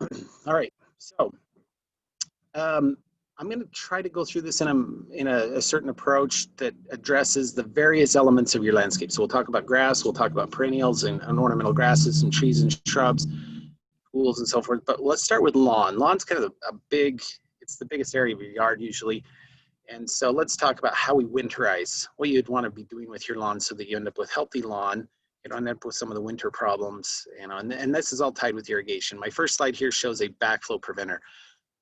All right, so um, I'm going to try to go through this in a certain approach that addresses the various elements of your landscape. So we'll talk about grass, we'll talk about perennials and ornamental grasses and trees and shrubs, pools and so forth. But let's start with lawn. Lawn's kind of a big, it's the biggest area of your yard usually. And so let's talk about how we winterize, what you'd want to be doing with your lawn so that you end up with healthy lawn. You don't end up with some of the winter problems, and this is all tied with irrigation. My first slide here shows a backflow preventer.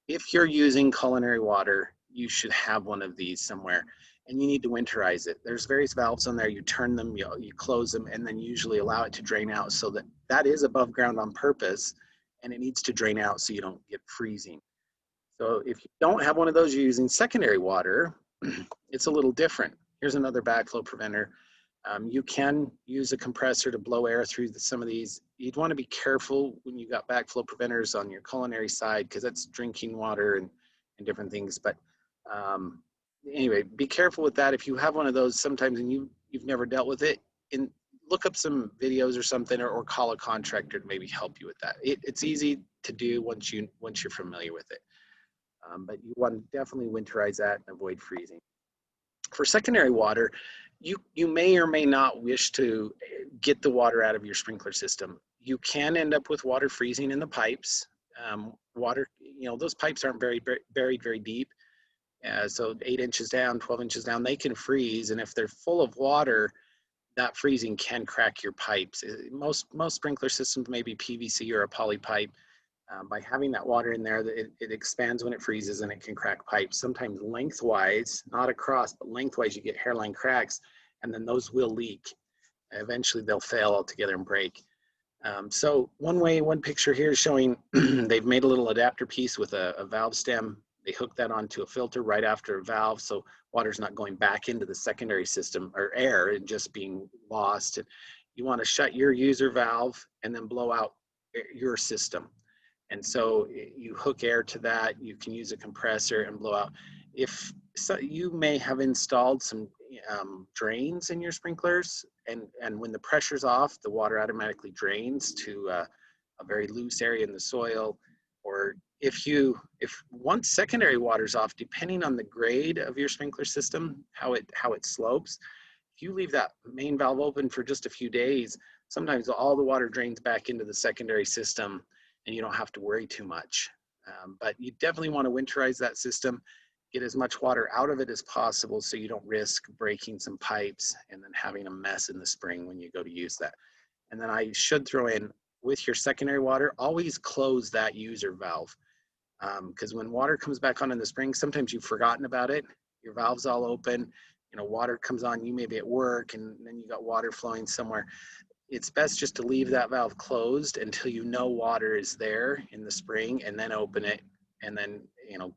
If you're using culinary water, you should have one of these somewhere, and you need to winterize it. There's various valves on there. You turn them, you close them, and then usually allow it to drain out so that that is above ground on purpose, and it needs to drain out so you don't get freezing. So if you don't have one of those, you're using secondary water, it's a little different. Here's another backflow preventer. You can use a compressor to blow air through some of these. You'd want to be careful when you got backflow preventers on your culinary side because that's drinking water and different things. But anyway, be careful with that. If you have one of those sometimes and you've never dealt with it, look up some videos or something, or call a contractor to maybe help you with that. It's easy to do once you're familiar with it. But you want to definitely winterize that and avoid freezing. For secondary water, you may or may not wish to get the water out of your sprinkler system. You can end up with water freezing in the pipes. Water, those pipes aren't buried very deep. So 8 inches down, 12 inches down, they can freeze. And if they're full of water, that freezing can crack your pipes. Most sprinkler systems may be PVC or a poly pipe. By having that water in there, it expands when it freezes and it can crack pipes. Sometimes lengthwise, not across, but lengthwise, you get hairline cracks, and then those will leak. Eventually, they'll fail altogether and break. So one picture here is showing they've made a little adapter piece with a valve stem. They hook that onto a filter right after a valve, so water's not going back into the secondary system or air and just being lost. You want to shut your user valve and then blow out your system. And so you hook air to that. You can use a compressor and blow out. So you may have installed some drains in your sprinklers, and when the pressure's off, the water automatically drains to a very loose area in the soil. Or if once secondary water's off, depending on the grade of your sprinkler system, how it slopes, if you leave that main valve open for just a few days, sometimes all the water drains back into the secondary system, and you don't have to worry too much. But you definitely want to winterize that system, get as much water out of it as possible so you don't risk breaking some pipes and then having a mess in the spring when you go to use that. And then I should throw in, with your secondary water, always close that user valve. Because when water comes back on in the spring, sometimes you've forgotten about it. Your valve's all open, water comes on, you may be at work, and then you got water flowing somewhere. It's best just to leave that valve closed until you know water is there in the spring, and then open it, and then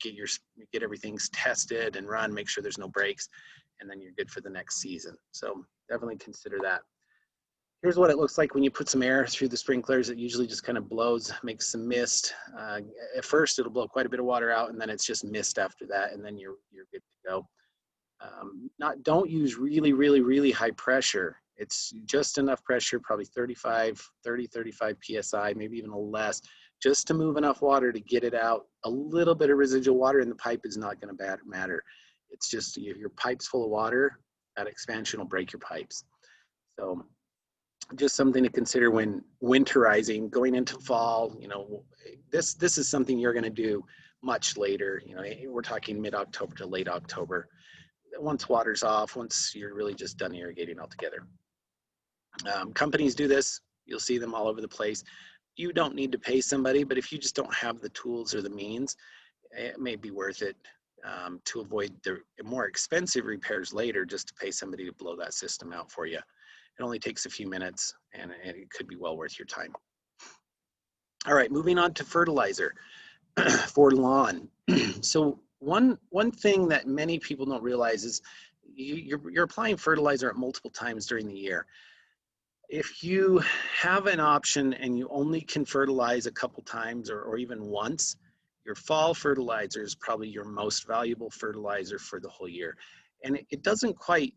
get everything tested and run, make sure there's no breaks, and then you're good for the next season. So definitely consider that. Here's what it looks like when you put some air through the sprinklers. It usually just kind of blows, makes some mist. At first it'll blow quite a bit of water out, and then it's just mist after that, and then you're good to go. Don't use really high pressure. It's just enough pressure, probably 30, 35 PSI, maybe even a little less, just to move enough water to get it out. A little bit of residual water in the pipe is not going to matter. It's just your pipe's full of water, that expansion will break your pipes. So just something to consider when winterizing, going into fall. This is something you're going to do much later. We're talking mid-October to late October. Once water's off, once you're really just done irrigating altogether. Companies do this. You'll see them all over the place. You don't need to pay somebody, but if you just don't have the tools or the means, it may be worth it to avoid the more expensive repairs later, just to pay somebody to blow that system out for you. It only takes a few minutes, and it could be well worth your time. All right, moving on to fertilizer for lawn. So one thing that many people don't realize is you're applying fertilizer at multiple times during the year. If you have an option and you only can fertilize a couple times or even once, your fall fertilizer is probably your most valuable fertilizer for the whole year. And it doesn't quite,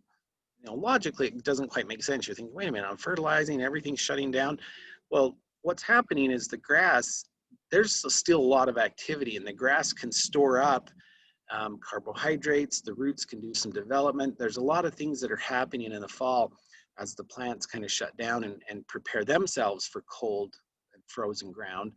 logically, it doesn't quite make sense. You're thinking, wait a minute, I'm fertilizing, everything's shutting down. Well, what's happening is the grass there's still a lot of activity, and the grass can store up carbohydrates. The roots can do some development. There's a lot of things that are happening in the fall as the plants kind of shut down and prepare themselves for cold and frozen ground.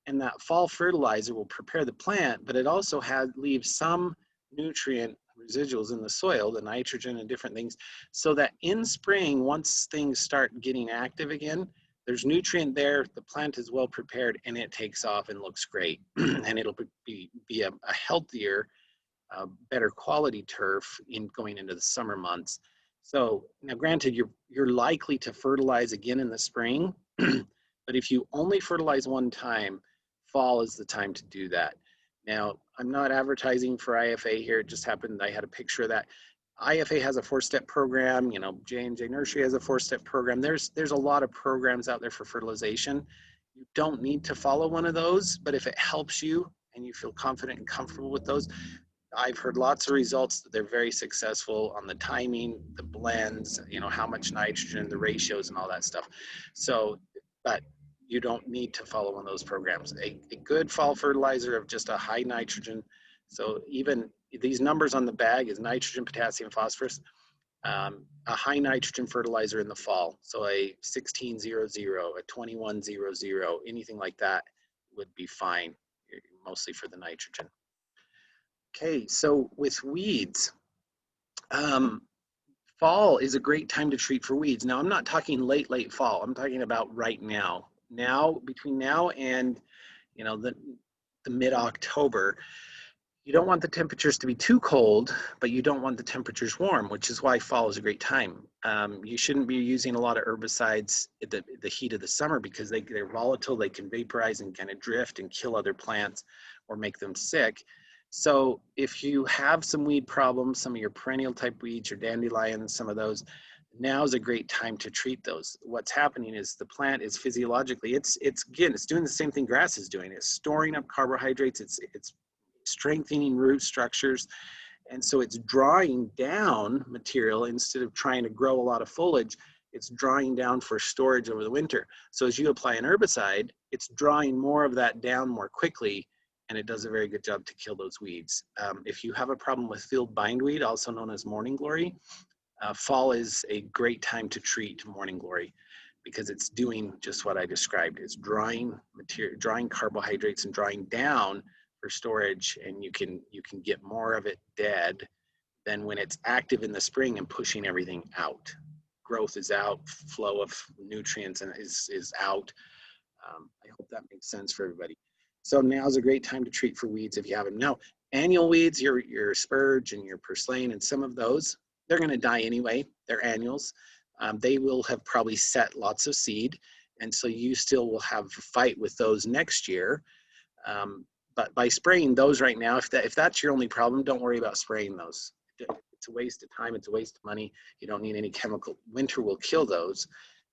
And that fall fertilizer will prepare the plant, but it also leaves some nutrient residuals in the soil, the nitrogen and different things, so that in spring, once things start getting active again, there's nutrient there, the plant is well prepared, and it takes off and looks great. And it'll be a healthier, better quality turf in going into the summer months. So now granted, you're likely to fertilize again in the spring, but if you only fertilize one time, fall is the time to do that. Now, I'm not advertising for IFA here. It just happened I had a picture of that. IFA has a 4-step program. You know, J&J Nursery has a 4-step program. There's a lot of programs out there for fertilization. You don't need to follow one of those, but if it helps you and you feel confident and comfortable with those, I've heard lots of results that they're very successful on the timing, the blends, you know, how much nitrogen, the ratios and all that stuff. So, but you don't need to follow one of those programs. A good fall fertilizer of just a high nitrogen. So even these numbers on the bag is nitrogen, potassium, phosphorus, a high nitrogen fertilizer in the fall. So a 1600, a 2100, anything like that would be fine, mostly for the nitrogen. Okay, so with weeds, fall is a great time to treat for weeds. Now, I'm not talking late fall. I'm talking about right now. Now, between now and, you know, the mid-October, you don't want the temperatures to be too cold, but you don't want the temperatures warm, which is why fall is a great time. You shouldn't be using a lot of herbicides at the heat of the summer because they're volatile. They can vaporize and kind of drift and kill other plants or make them sick. So if you have some weed problems, some of your perennial type weeds, your dandelions, some of those, now is a great time to treat those. What's happening is the plant is physiologically, it's doing the same thing grass is doing. It's storing up carbohydrates, it's strengthening root structures, and so it's drawing down material instead of trying to grow a lot of foliage. It's drawing down for storage over the winter. So as you apply an herbicide, it's drawing more of that down more quickly, and it does a very good job to kill those weeds. If you have a problem with field bindweed, also known as morning glory, fall is a great time to treat morning glory because it's doing just what I described. It's drawing carbohydrates and drawing down for storage, and you can get more of it dead than when it's active in the spring and pushing everything out. Growth is out, flow of nutrients is out. I hope that makes sense for everybody. So now's a great time to treat for weeds if you have them. Now, annual weeds, your spurge and your purslane and some of those, they're going to die anyway. They're annuals. They will have probably set lots of seed, and so you still will have a fight with those next year. But by spraying those right now, if that's your only problem, don't worry about spraying those. It's a waste of time. It's a waste of money. You don't need any chemical. Winter will kill those.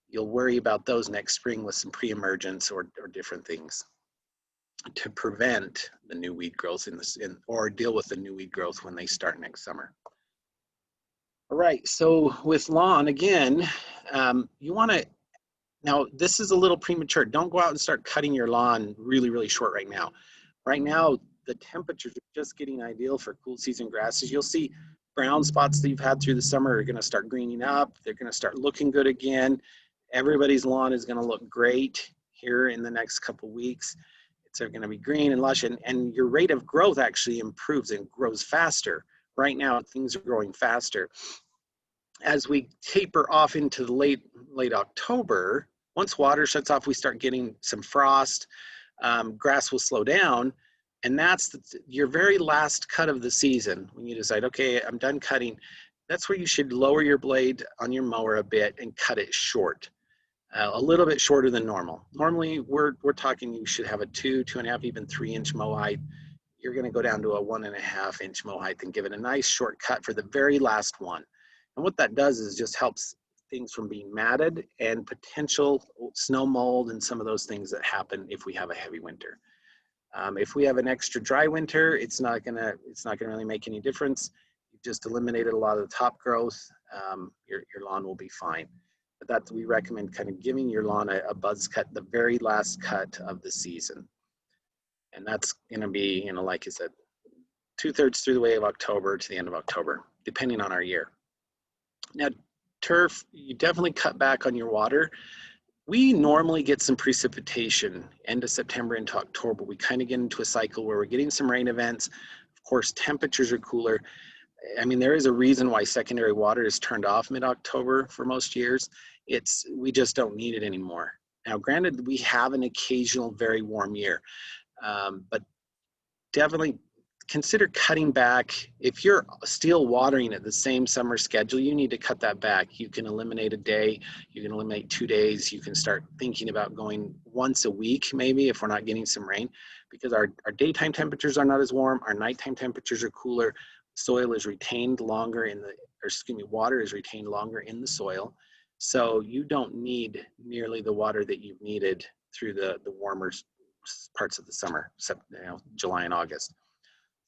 You'll worry about those next spring with some pre-emergence or different things to prevent the new weed growth or deal with the new weed growth when they start next summer. All right, so with lawn, again, you want to, now this is a little premature. Don't go out and start cutting your lawn really, really short right now. Right now, the temperatures are just getting ideal for cool season grasses. You'll see brown spots that you've had through the summer are going to start greening up. They're going to start looking good again. Everybody's lawn is going to look great here in the next couple weeks. It's going to be green and lush, and your rate of growth actually improves and grows faster. Right now, things are growing faster. As we taper off into the late October, once water shuts off, we start getting some frost. Grass will slow down, and that's your very last cut of the season. When you decide, okay, I'm done cutting, that's where you should lower your blade on your mower a bit and cut it short, a little bit shorter than normal. Normally, we're talking you should have a 2.5, even 3-inch mow height. You're going to go down to a 1.5-inch mow height and give it a nice short cut for the very last one. And what that does is just helps things from being matted and potential snow mold and some of those things that happen if we have a heavy winter. If we have an extra dry winter, it's not gonna really make any difference. You've just eliminated a lot of the top growth. Your lawn will be fine. But we recommend kind of giving your lawn a buzz cut, the very last cut of the season. And that's going to be, you know, like I said, 2/3 through the way of October to the end of October, depending on our year. Now, turf, you definitely cut back on your water. We normally get some precipitation end of September into October. We kind of get into a cycle where we're getting some rain events. Of course, temperatures are cooler. I mean, there is a reason why secondary water is turned off mid-October for most years. We just don't need it anymore. Now, granted, we have an occasional very warm year, but definitely consider cutting back. If you're still watering at the same summer schedule, you need to cut that back. You can eliminate a day, you can eliminate 2 days, you can start thinking about going once a week maybe if we're not getting some rain, because our daytime temperatures are not as warm, our nighttime temperatures are cooler, soil is retained longer in the, or excuse me, water is retained longer in the soil. So you don't need nearly the water that you've needed through the warmer parts of the summer, July and August.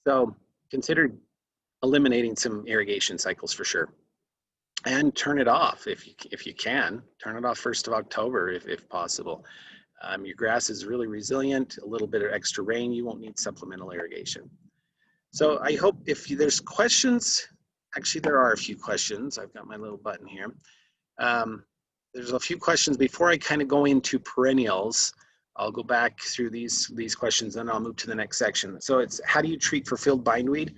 So consider eliminating some irrigation cycles for sure, and turn it off if you can. Turn it off 1st of October if possible. Your grass is really resilient. A little bit of extra rain, you won't need supplemental irrigation. So I hope if there's questions, actually there are a few questions. I've got my little button here. There's a few questions before I kind of go into perennials. I'll go back through these questions, and I'll move to the next section. So it's, how do you treat for field bindweed?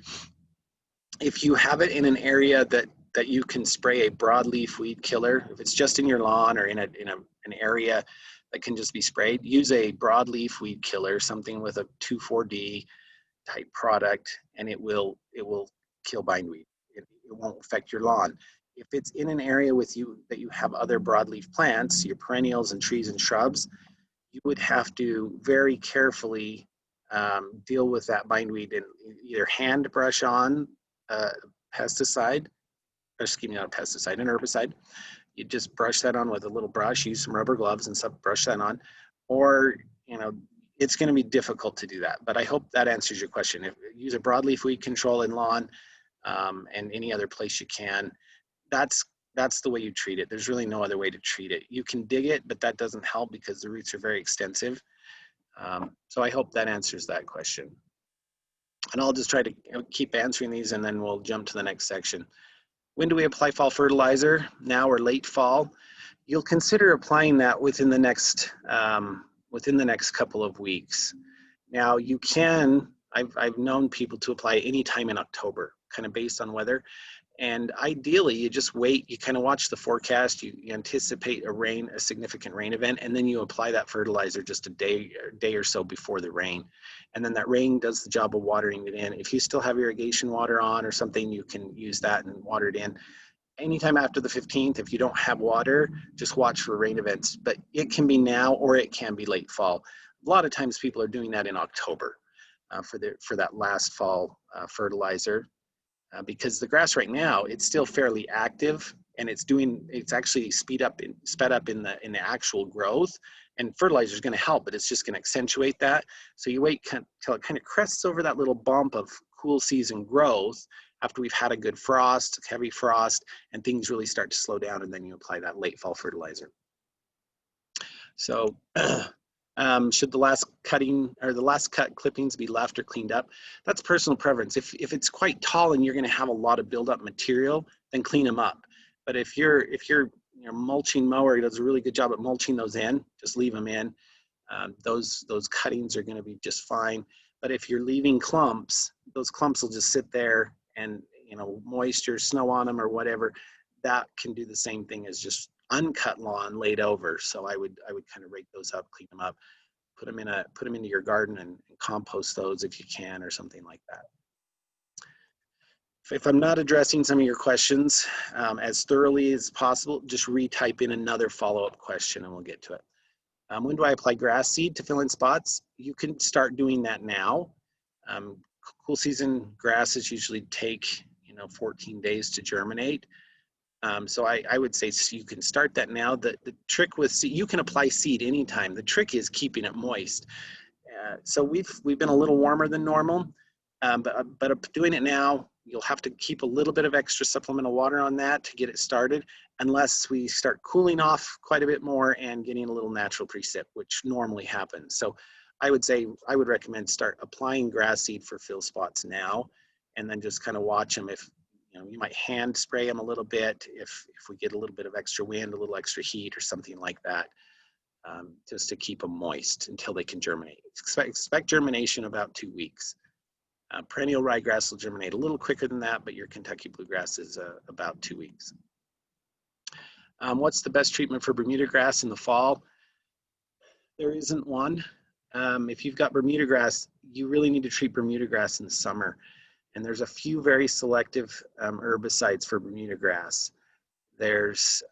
If you have it in an area that you can spray a broadleaf weed killer, if it's just in your lawn or in an area that can just be sprayed, use a broadleaf weed killer, something with a 2,4-D type product, and it will kill bindweed. It won't affect your lawn. If it's in an area with you that you have other broadleaf plants, your perennials and trees and shrubs, you would have to very carefully deal with that bindweed and either hand brush on pesticide, or excuse me, not a pesticide, an herbicide. You just brush that on with a little brush, use some rubber gloves and stuff, brush that on, or, you know, it's going to be difficult to do that. But I hope that answers your question. If use a broadleaf weed control in lawn and any other place you can, that's the way you treat it. There's really no other way to treat it. You can dig it, but that doesn't help because the roots are very extensive. So I hope that answers that question. And I'll just try to keep answering these, and then we'll jump to the next section. When do we apply fall fertilizer? Now or late fall? You'll consider applying that within the next couple of weeks. Now you can, I've known people to apply anytime in October, kind of based on weather. And ideally, you just wait, you kind of watch the forecast, you anticipate a significant rain event, and then you apply that fertilizer just a day or so before the rain. And then that rain does the job of watering it in. If you still have irrigation water on or something, you can use that and water it in. Anytime after the 15th, if you don't have water, just watch for rain events. But it can be now or it can be late fall. A lot of times people are doing that in October for that last fall fertilizer. Because the grass right now, it's still fairly active, and it's actually sped up in the actual growth, and fertilizer is going to help, but it's just going to accentuate that. So you wait until it kind of crests over that little bump of cool season growth after we've had a good frost, heavy frost, and things really start to slow down, and then you apply that late fall fertilizer. So should the last cut clippings be left or cleaned up? That's personal preference. If it's quite tall and you're going to have a lot of buildup material, then clean them up. But if your mulching mower does a really good job at mulching those in, just leave them in. Those cuttings are going to be just fine. But if you're leaving clumps, those clumps will just sit there, and moisture, snow on them or whatever, that can do the same thing as just uncut lawn laid over. So I would kind of rake those up, clean them up, put them into your garden and compost those if you can, or something like that. If I'm not addressing some of your questions as thoroughly as possible, just retype in another follow-up question and we'll get to it. When do I apply grass seed to fill in spots? You can start doing that now. Cool season grasses usually take 14 days to germinate. So I would say you can start that now. The trick with seed, you can apply seed anytime. The trick is keeping it moist. So we've been a little warmer than normal, but doing it now, you'll have to keep a little bit of extra supplemental water on that to get it started, unless we start cooling off quite a bit more and getting a little natural precip, which normally happens. So I would recommend start applying grass seed for fill spots now, and then just kind of watch them. If you might hand spray them a little bit if we get a little bit of extra wind, a little extra heat or something like that, just to keep them moist until they can germinate. Expect germination about 2 weeks. Perennial ryegrass will germinate a little quicker than that, but your Kentucky bluegrass is about 2 weeks. What's the best treatment for Bermuda grass in the fall? There isn't one. If you've got Bermuda grass, you really need to treat Bermuda grass in the summer. And there's a few very selective herbicides for Bermuda grass. There's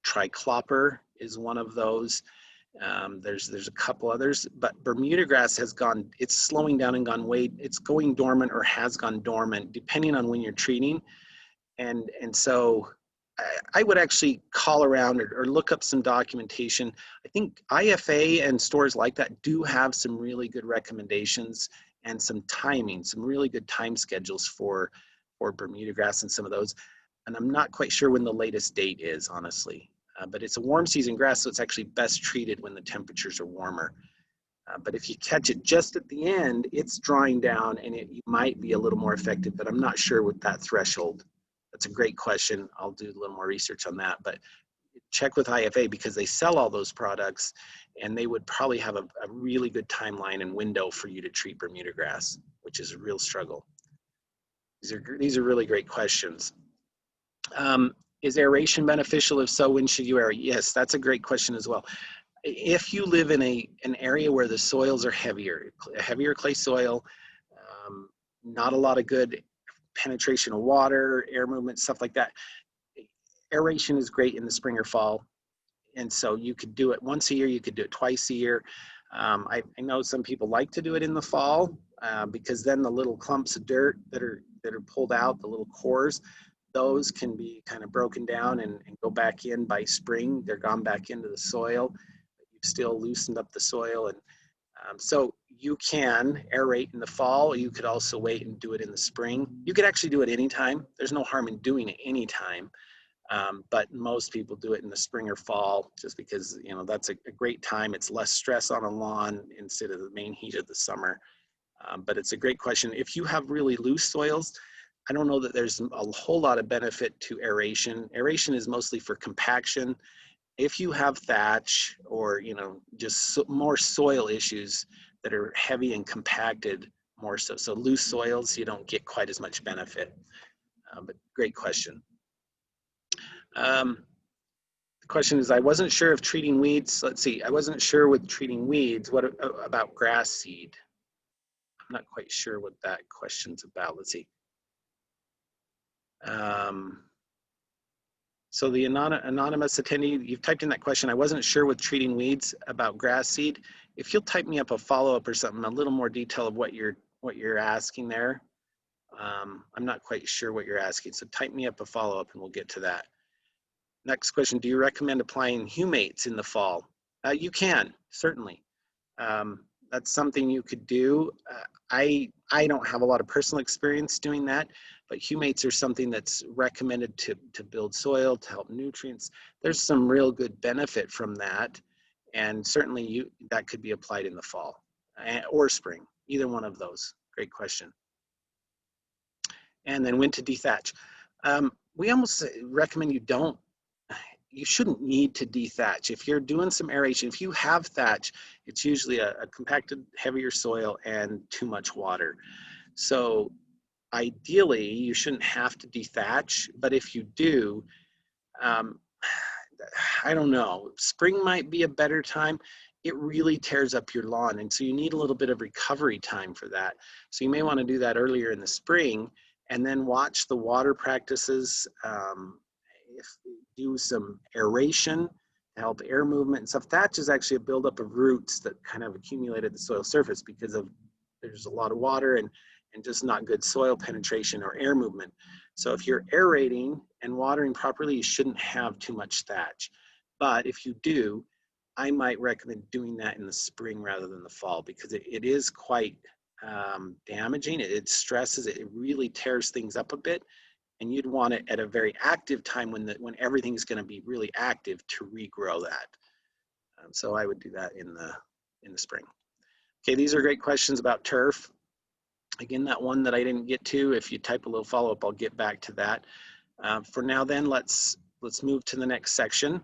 triclopyr is one of those. There's a couple others, but Bermuda grass has gone, it's slowing down and it's going dormant or has gone dormant depending on when you're treating. And so I would actually call around or look up some documentation. I think IFA and stores like that do have some really good recommendations and some timing, some really good time schedules for Bermuda grass and some of those. And I'm not quite sure when the latest date is, honestly. But it's a warm season grass, so it's actually best treated when the temperatures are warmer. But if you catch it just at the end, it's drying down and it might be a little more effective, but I'm not sure with that threshold. That's a great question. I'll do a little more research on that, but check with IFA because they sell all those products and they would probably have a really good timeline and window for you to treat Bermuda grass, which is a real struggle. These are really great questions. Is aeration beneficial? If so, when should you aerate? Yes, that's a great question as well. If you live in an area where the soils are heavier clay soil, not a lot of good penetration of water, air movement, stuff like that, aeration is great in the spring or fall. And so you could do it once a year, you could do it twice a year. I know some people like to do it in the fall because then the little clumps of dirt that are pulled out, the little cores, those can be kind of broken down and go back in by spring. They're gone back into the soil. You've still loosened up the soil. And so you can aerate in the fall. You could also wait and do it in the spring. You could actually do it anytime. There's no harm in doing it anytime. But most people do it in the spring or fall just because, that's a great time. It's less stress on a lawn instead of the main heat of the summer. But it's a great question. If you have really loose soils, I don't know that there's a whole lot of benefit to aeration. Aeration is mostly for compaction. If you have thatch or, just more soil issues that are heavy and compacted more so. So loose soils, you don't get quite as much benefit. But great question. The question is, I wasn't sure if treating weeds, let's see, I wasn't sure with treating weeds, what about grass seed? I'm not quite sure what that question's about. Let's see. So the anonymous attendee, you've typed in that question. I wasn't sure with treating weeds about grass seed. If you'll type me up a follow-up or something, a little more detail of what you're asking there. I'm not quite sure what you're asking. So type me up a follow-up and we'll get to that. Next question, do you recommend applying humates in the fall? You can, certainly. That's something you could do. I don't have a lot of personal experience doing that, but humates are something that's recommended to build soil, to help nutrients. There's some real good benefit from that, and certainly that could be applied in the fall or spring, either one of those. Great question. And then when to dethatch. We almost recommend you shouldn't need to dethatch. If you're doing some aeration, if you have thatch, it's usually a compacted, heavier soil and too much water. So ideally, you shouldn't have to dethatch, but if you do, I don't know, spring might be a better time. It really tears up your lawn, and so you need a little bit of recovery time for that. So you may want to do that earlier in the spring, and then watch the water practices. Do some aeration to help air movement and stuff. Thatch is actually a buildup of roots that kind of accumulated the soil surface because there's a lot of water and just not good soil penetration or air movement. So if you're aerating and watering properly, you shouldn't have too much thatch. But if you do, I might recommend doing that in the spring rather than the fall because it is quite damaging. It stresses, it really tears things up a bit. And you'd want it at a very active time when everything's going to be really active to regrow that. So I would do that in the in the spring. Okay, these are great questions about turf. Again, that one that I didn't get to, if you type a little follow-up, I'll get back to that. For now then, let's move to the next section,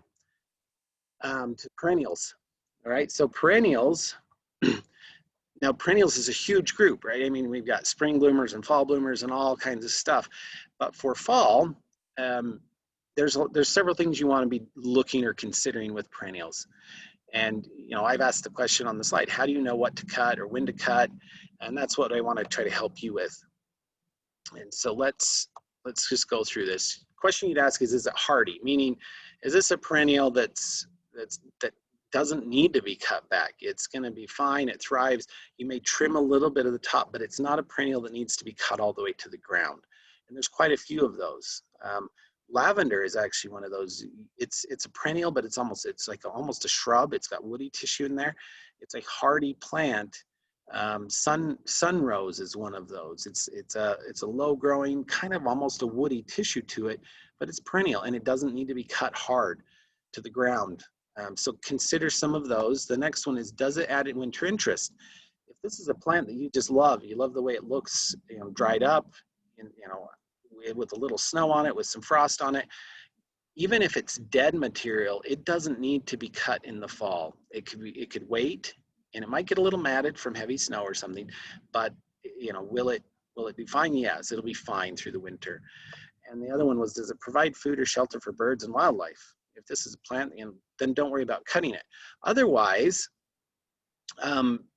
to perennials. All right, so perennials, now perennials is a huge group, right? I mean, we've got spring bloomers and fall bloomers and all kinds of stuff. But for fall, there's several things you want to be looking or considering with perennials. And, you know, I've asked the question on the slide, how do you know what to cut or when to cut? And that's what I want to try to help you with. And so let's just go through this. Question you'd ask is it hardy? Meaning, is this a perennial that doesn't need to be cut back? It's going to be fine. It thrives. You may trim a little bit of the top, but it's not a perennial that needs to be cut all the way to the ground. And there's quite a few of those. Lavender is actually one of those. It's a perennial, but it's like almost a shrub. It's got woody tissue in there. It's a hardy plant. Sun rose is one of those. It's a low growing, kind of almost a woody tissue to it, but it's perennial and it doesn't need to be cut hard to the ground. So consider some of those. The next one is, does it add winter interest? If this is a plant that you just love, you love the way it looks, you know, dried up, and, you know, with a little snow on it, with some frost on it, even if it's dead material, it doesn't need to be cut in the fall. It could wait, and it might get a little matted from heavy snow or something, but, you know, will it be fine? Yes, it'll be fine through the winter. And the other one was, does it provide food or shelter for birds and wildlife? If this is a plant, you know, then don't worry about cutting it. Otherwise,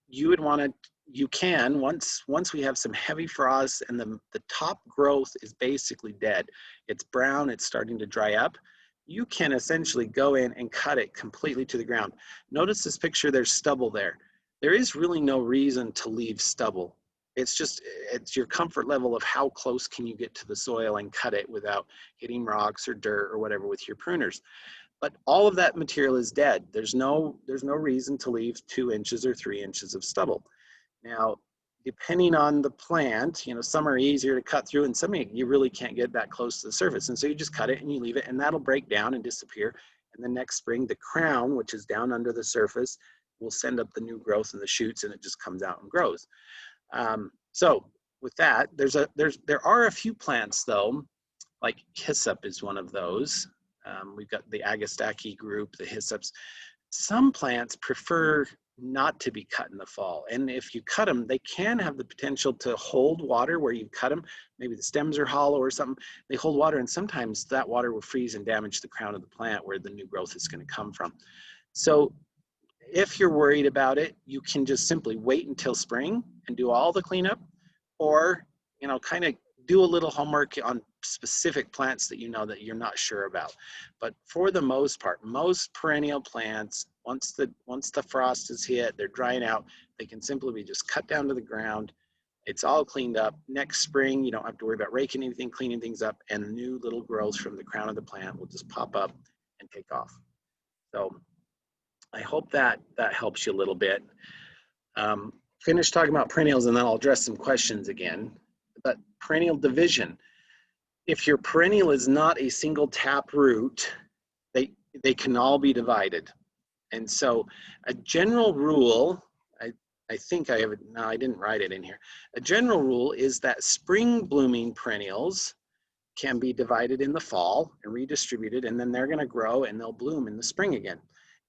you would want to, you can, once we have some heavy frost and the top growth is basically dead, it's brown, it's starting to dry up, you can essentially go in and cut it completely to the ground. Notice this picture, there's stubble there. There is really no reason to leave stubble. It's your comfort level of how close can you get to the soil and cut it without hitting rocks or dirt or whatever with your pruners. But all of that material is dead. There's no reason to leave 2 inches or 3 inches of stubble. Now, depending on the plant, you know, some are easier to cut through and some you really can't get that close to the surface. And so you just cut it and you leave it and that'll break down and disappear. And the next spring, the crown, which is down under the surface, will send up the new growth and the shoots and it just comes out and grows. So with that, there are a few plants though, like hyssop is one of those. We've got the Agastache group, the hyssops. Some plants prefer not to be cut in the fall. And if you cut them, they can have the potential to hold water where you cut them. Maybe the stems are hollow or something. They hold water and sometimes that water will freeze and damage the crown of the plant where the new growth is going to come from. So if you're worried about it, you can just simply wait until spring and do all the cleanup, or, you know, kind of do a little homework on specific plants that you know that you're not sure about. But for the most part, most perennial plants, once the frost is hit, they're drying out, they can simply be just cut down to the ground. It's all cleaned up. Next spring, you don't have to worry about raking anything, cleaning things up, and new little growths from the crown of the plant will just pop up and take off. So I hope that helps you a little bit. Finish talking about perennials and then I'll address some questions again. But perennial division, if your perennial is not a single tap root, they can all be divided. And so a general rule, I think I have it, no, I didn't write it in here. A general rule is that spring blooming perennials can be divided in the fall and redistributed, and then they're gonna grow and they'll bloom in the spring again.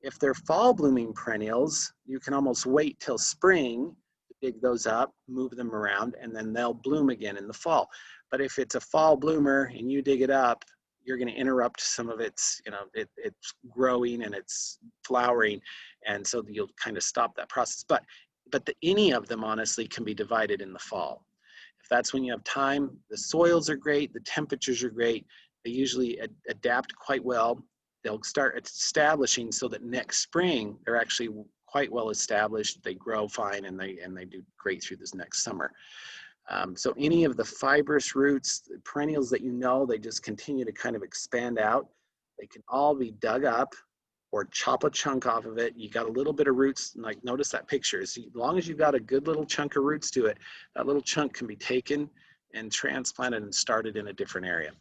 If they're fall blooming perennials, you can almost wait till spring to dig those up, move them around, and then they'll bloom again in the fall. But if it's a fall bloomer and you dig it up, you're going to interrupt some of its, you know, it's growing and it's flowering, and so you'll kind of stop that process. But any of them honestly can be divided in the fall. If that's when you have time, the soils are great, the temperatures are great, they usually adapt quite well. They'll start establishing so that next spring they're actually quite well established, they grow fine, and they do great through this next summer. So any of the fibrous roots, the perennials that you know, they just continue to kind of expand out. They can all be dug up or chop a chunk off of it. You got a little bit of roots, like notice that picture. As long as you've got a good little chunk of roots to it, that little chunk can be taken and transplanted and started in a different area.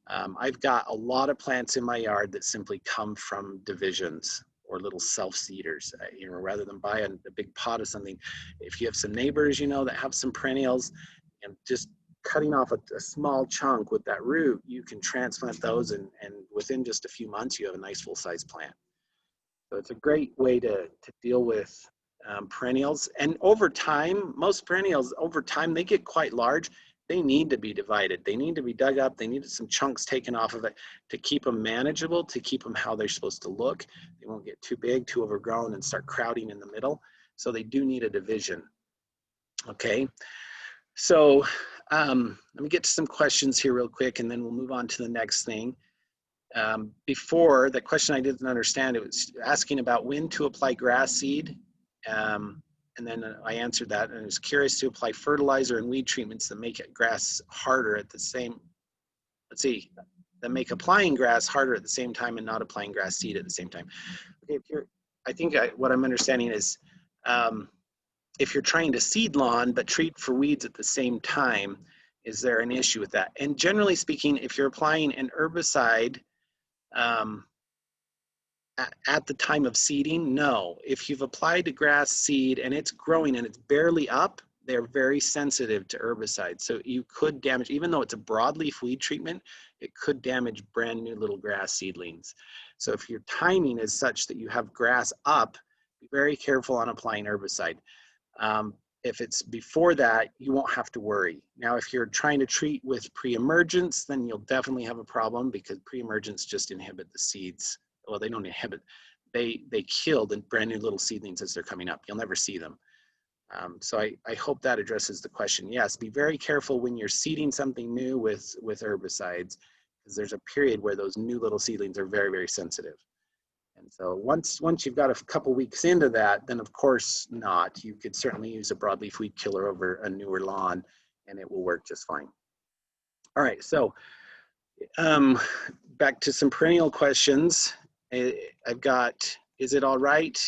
I've got a lot of plants in my yard that simply come from divisions. or little self-seeders, you know, rather than buy a big pot of something. If you have some neighbors, you know, that have some perennials, and just cutting off a small chunk with that root, you can transplant those, and within just a few months, you have a nice full-size plant. So it's a great way to deal with perennials. And over time, most perennials, over time, they get quite large. They need to be divided. They need to be dug up. They need some chunks taken off of it to keep them manageable, to keep them how they're supposed to look. They won't get too big, too overgrown, and start crowding in the middle. So they do need a division. Okay, so let me get to some questions here real quick, and then we'll move on to the next thing. Before, the question I didn't understand, it was asking about when to apply grass seed. And then I answered that, and I was curious to apply fertilizer and weed treatments that make it grass harder at the same, that make applying grass harder at the same time and not applying grass seed at the same time. Okay, what I'm understanding is, if you're trying to seed lawn but treat for weeds at the same time, is there an issue with that? And generally speaking, if you're applying an herbicide at the time of seeding, no. If you've applied a grass seed and it's growing and it's barely up, they're very sensitive to herbicides. So you could damage, even though it's a broadleaf weed treatment, it could damage brand new little grass seedlings. So if your timing is such that you have grass up, be very careful on applying herbicide. If it's before that, you won't have to worry. Now, if you're trying to treat with pre-emergence, then you'll definitely have a problem, because pre-emergence just inhibit the seeds. Well, they don't inhibit, they kill the brand new little seedlings as they're coming up. You'll never see them. So I hope that addresses the question. Yes, be very careful when you're seeding something new with herbicides, because there's a period where those new little seedlings are very, very sensitive. And so once you've got a couple weeks into that, then of course not. You could certainly use a broadleaf weed killer over a newer lawn, and it will work just fine. All right, so back to some perennial questions. I've got, is it all right?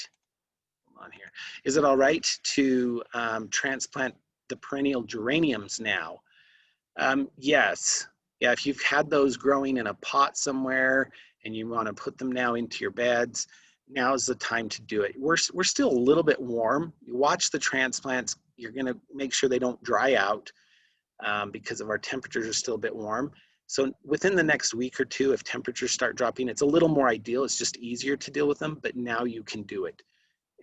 Hold on here. Is it all right to transplant the perennial geraniums now? Yes. Yeah, if you've had those growing in a pot somewhere and you want to put them now into your beds, now's the time to do it. We're still a little bit warm. You watch the transplants. You're going to make sure they don't dry out because of our temperatures are still a bit warm. So within the next week or two, if temperatures start dropping, it's a little more ideal. It's just easier to deal with them, but now you can do it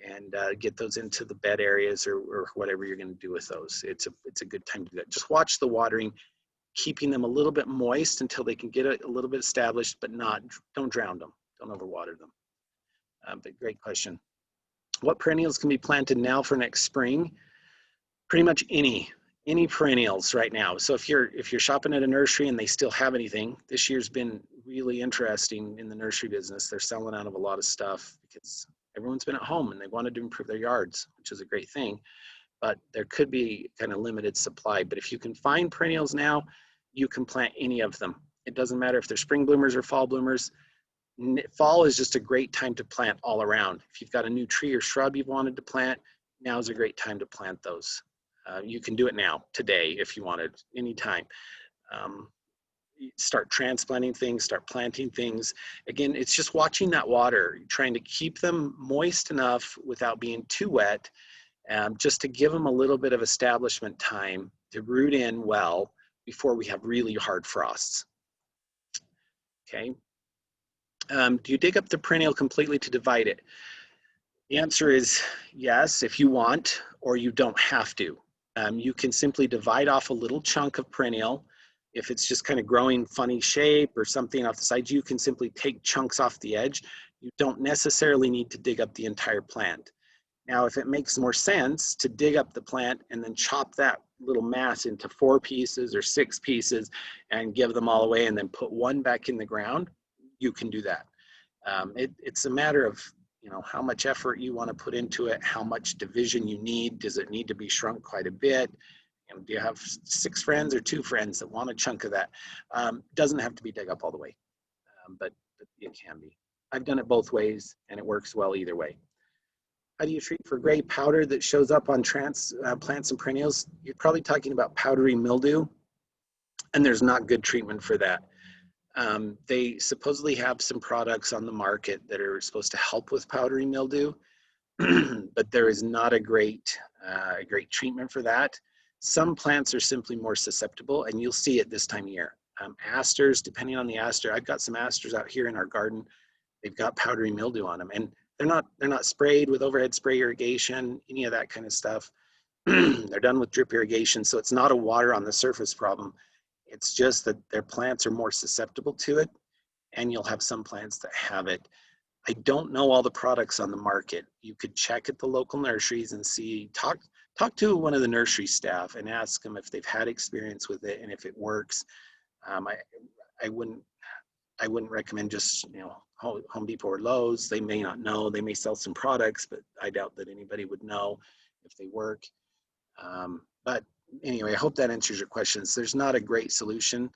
and get those into the bed areas or whatever you're going to do with those. It's a good time to do that. Just watch the watering, keeping them a little bit moist until they can get a little bit established, but don't drown them. Don't overwater them. But great question. What perennials can be planted now for next spring? Pretty much any perennials right now. So if you're shopping at a nursery and they still have anything, this year's been really interesting in the nursery business. They're selling out of a lot of stuff because everyone's been at home and they wanted to improve their yards, which is a great thing. But there could be kind of limited supply. But if you can find perennials now, you can plant any of them. It doesn't matter if they're spring bloomers or fall bloomers. Fall is just a great time to plant all around. If you've got a new tree or shrub you've wanted to plant, now is a great time to plant those. You can do it now, today, if you wanted, anytime. Start transplanting things, start planting things. Again, it's just watching that water, trying to keep them moist enough without being too wet, just to give them a little bit of establishment time to root in well before we have really hard frosts. Okay. Do you dig up the perennial completely to divide it? The answer is yes, if you want, or you don't have to. You can simply divide off a little chunk of perennial. If it's just kind of growing funny shape or something off the side, you can simply take chunks off the edge. You don't necessarily need to dig up the entire plant. Now, if it makes more sense to dig up the plant and then chop that little mass into 4 pieces or 6 pieces and give them all away and then put one back in the ground, you can do that. It's a matter of, you know, how much effort you want to put into it, how much division you need. Does it need to be shrunk quite a bit? You know, do you have 6 friends or 2 friends that want a chunk of that? Doesn't have to be dug up all the way, but it can be. I've done it both ways and it works well either way. How do you treat for gray powder that shows up on plants and perennials? You're probably talking about powdery mildew, and there's not good treatment for that. They supposedly have some products on the market that are supposed to help with powdery mildew, but there is not a great treatment for that. Some plants are simply more susceptible, and you'll see it this time of year. Asters, depending on the aster, I've got some asters out here in our garden. They've got powdery mildew on them, and they're not sprayed with overhead spray irrigation, any of that kind of stuff. They're done with drip irrigation, so it's not a water on the surface problem. It's just that their plants are more susceptible to it, and you'll have some plants that have it. I don't know all the products on the market. You could check at the local nurseries and see, talk to one of the nursery staff and ask them if they've had experience with it and if it works. I wouldn't recommend just, you know, Home Depot or Lowe's. They may not know. They may sell some products, but I doubt that anybody would know if they work. But anyway, I hope that answers your questions. There's not a great solution.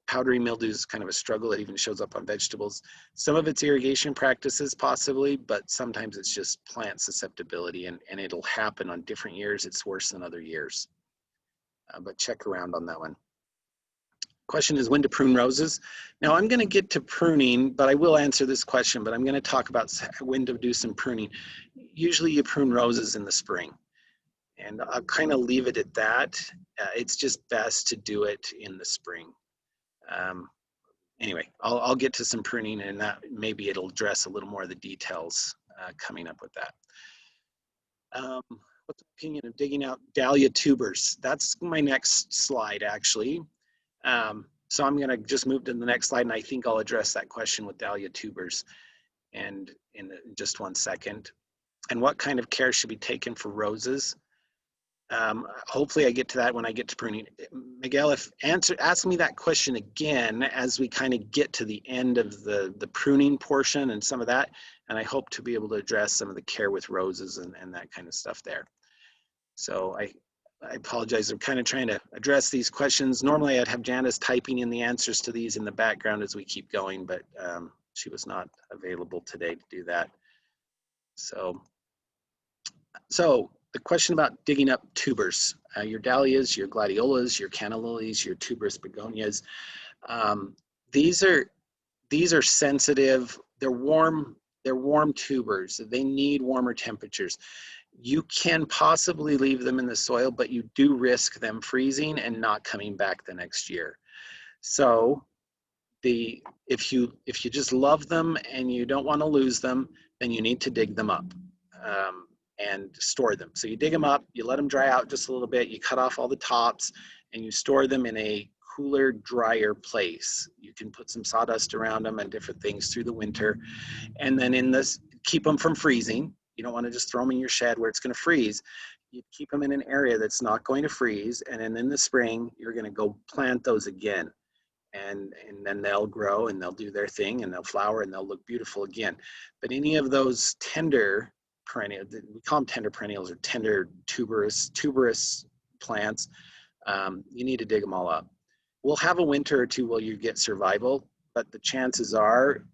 Powdery mildew is kind of a struggle. It even shows up on vegetables. Some of it's irrigation practices possibly, but sometimes it's just plant susceptibility, and it'll happen on different years. It's worse than other years. But check around on that one. Question is when to prune roses. Now I'm going to get to pruning, but I will answer this question, but I'm going to talk about when to do some pruning. Usually you prune roses in the spring, and I'll kind of leave it at that. It's just best to do it in the spring. Anyway, I'll get to some pruning, and that maybe it'll address a little more of the details coming up with that. What's the opinion of digging out dahlia tubers? That's my next slide, actually. So I'm going to just move to the next slide, and I think I'll address that question with dahlia tubers and in just 1 second. And what kind of care should be taken for roses? Hopefully I get to that when I get to pruning. Miguel, ask me that question again as we kind of get to the end of the pruning portion and some of that, and I hope to be able to address some of the care with roses and that kind of stuff there. So I apologize, I'm kind of trying to address these questions. Normally I'd have Janice typing in the answers to these in the background as we keep going, but she was not available today to do that. So the question about digging up tubers, your dahlias, your gladiolas, your canna lilies, your tuberous begonias. These are sensitive. They're warm tubers. They need warmer temperatures. You can possibly leave them in the soil, but you do risk them freezing and not coming back the next year. So if you just love them and you don't want to lose them, then you need to dig them up. And store them. So you dig them up, you let them dry out just a little bit, you cut off all the tops, and you store them in a cooler, drier place. You can put some sawdust around them and different things through the winter. And then keep them from freezing. You don't want to just throw them in your shed where it's going to freeze. You keep them in an area that's not going to freeze, and then in the spring, you're going to go plant those again. And then they'll grow and they'll do their thing and they'll flower and they'll look beautiful again. But any of those tender perennial, we call them tender perennials or tender tuberous plants, you need to dig them all up. We'll have a winter or two where you get survival, but the chances are